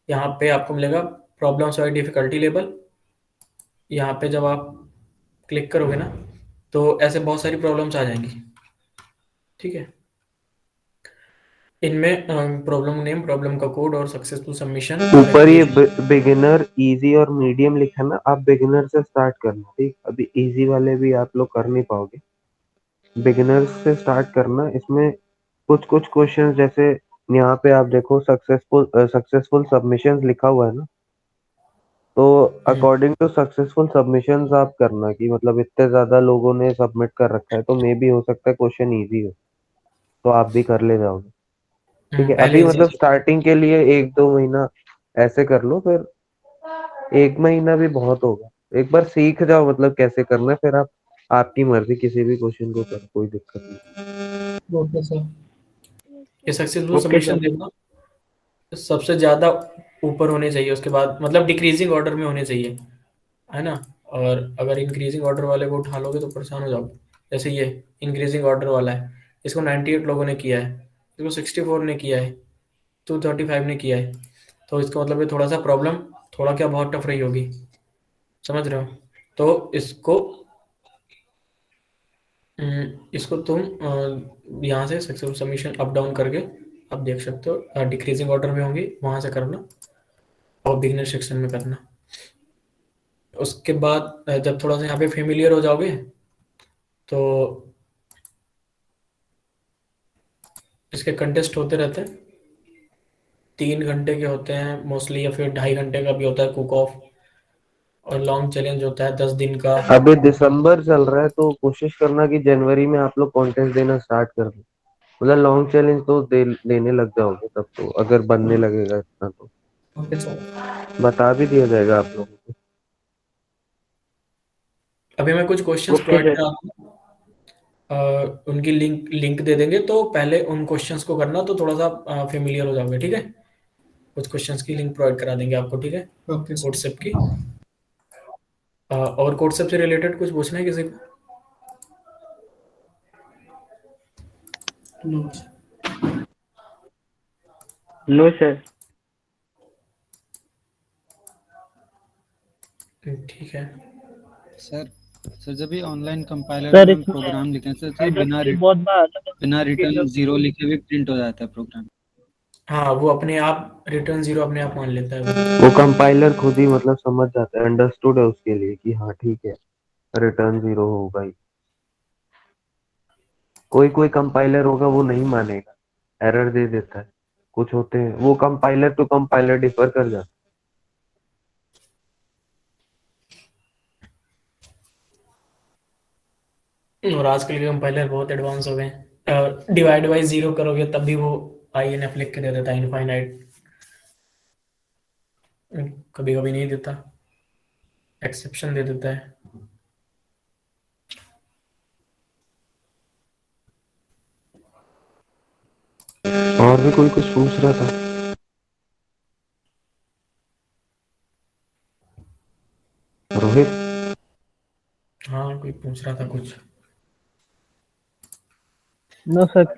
S2: यहाँ पे आपको मिलेगा प्रॉब्लम्स और डिफिकल्टी लेवल। यहाँ पे जब आप क्लिक करोगे ना, तो ऐसे बहुत सारी प्रॉब्लम्स आ जाएंगी, ठीक है। इनमें प्रॉब्लम नेम, प्रॉब्लम का कोड और सक्सेसफुल सबमिशन।
S11: ऊपर ये बिगिनर, इजी और मीडियम लिखा है ना, आप बिगिनर से स्टार्ट करना, ठीक। अभी इजी वाले भी आप लोग कर नहीं पाओगे, बिगिनर से स्टार्ट करना। इसमें कुछ कुछ क्वेश्चन जैसे यहाँ पे आप देखो सक्सेसफुल सबमिशंस लिखा हुआ है ना, तो अकॉर्डिंग टू सक्सेसफुल सबमिशंस आप करना कि मतलब इतने ज्यादा लोगों ने सबमिट कर रखा है तो मे भी हो सकता है क्वेश्चन इजी हो, तो आप भी कर ले जाओगे, ठीक है।
S2: पहले
S11: अभी
S2: easy
S11: मतलब
S2: से।
S11: स्टार्टिंग के लिए 1-2 महीना ऐसे कर लो, फिर 1 महीना भी बहुत होगा। एक बार सीख जाओ मतलब कैसे करना है, फिर आप आपकी मर्जी किसी भी क्वेश्चन को कर, कोई दिक्कत नहीं।
S2: Okay sir. ये सक्सेसफुल
S10: ओके
S2: सबमिशन
S10: सर।
S2: देखना, सबसे ज्यादा ऊपर होने चाहिए, उसके बाद मतलब डिक्रीजिंग ऑर्डर में होने चाहिए, है ना। और अगर इंक्रीजिंग ऑर्डर वाले को उठा लोगे तो परेशान हो जाओगे। जैसे ये इंक्रीजिंग ऑर्डर वाला है, इसको 98 लोगों ने किया है, इसको 64 ने किया है, 235 ने किया है, तो इसका मतलब ये थोड़ा सा प्रॉब्लम, थोड़ा क्या बहुत टफ रही होगी, समझ रहे हो। तो इसको तुम यहाँ से सक्सेसफुल सबमिशन अप डाउन करके आप देख सकते हो, डिक्रीजिंग ऑर्डर में होंगी, वहां से करना और बिगिनर सेक्शन में करना। उसके बाद जब थोड़ा सा यहाँ पे फेमिलियर हो जाओगे तो इसके कंटेस्ट होते रहते हैं, 3 घंटे के होते हैं मोस्टली, या फिर 2.5 घंटे का भी होता है कुक ऑफ, और लॉन्ग चैलेंज होता है 10 दिन का।
S11: अभी दिसंबर चल रहा है तो कोशिश करना कि जनवरी में आप लोग कॉन्टेस्ट देना स्टार्ट कर दो, मतलब लॉन्ग चैलेंज तो देने लग जाओगे तब, तो अगर बनने लगेगा इतना तो
S2: ओके सर।
S11: बता भी दिया जाएगा आप लोगों को।
S2: अभी मैं कुछ क्वेश्चंस
S10: ओके
S2: प्रोवाइड
S10: सर।
S2: करा दूंगा, उनकी लिंक दे देंगे, तो पहले उन क्वेश्चंस को करना तो थोड़ा सा फेमिलियर हो जाओगे, ठीक है। कुछ क्वेश्चंस की लिंक प्रोवाइड करा देंगे आपको, ठीक है, व्हाट्सएप की। और व्हाट्सएप से रिलेटेड कुछ पूछना है किसी को?
S10: No sir.
S2: ठीक है।
S3: सर जब ये ऑनलाइन कंपाइलर
S9: सर
S3: में हम
S9: इसमें
S3: प्रोग्राम लिखे हैं सर, तो ये
S9: बहुत बार अलग अलग
S3: बिना रिटर्न
S9: अलग
S3: जीरो लिखे हुए प्रिंट हो जाता है प्रोग्राम।
S2: हाँ, वो अपने आप रिटर्न 0 अपने आप मान लेता है
S11: वो कंपाइलर खुद ही मतलब समझ जाता है, अंडरस्टूड है उसके लिए कि हाँ ठीक है रिटर्न 0 होगा ही। कोई कोई कंपाइलर होगा वो नहीं मानेगा, एरर दे देता है, कुछ होते हैं वो कंपाइलर टू कंपाइलर डिफर कर जाता
S2: वो। और आजकल के कंपाइलर बहुत एडवांस हो गए हैं, डिवाइड बाई 0 करोगे तब भी वो INF लिख के दे देता है, इनफाइनाइट। कभी कभी नहीं देता, एक्सेप्शन दे देता है।
S11: है। और भी कोई कुछ पूछ रहा था? रोहित?
S2: हाँ, कोई पूछ रहा था कुछ।
S9: No sir.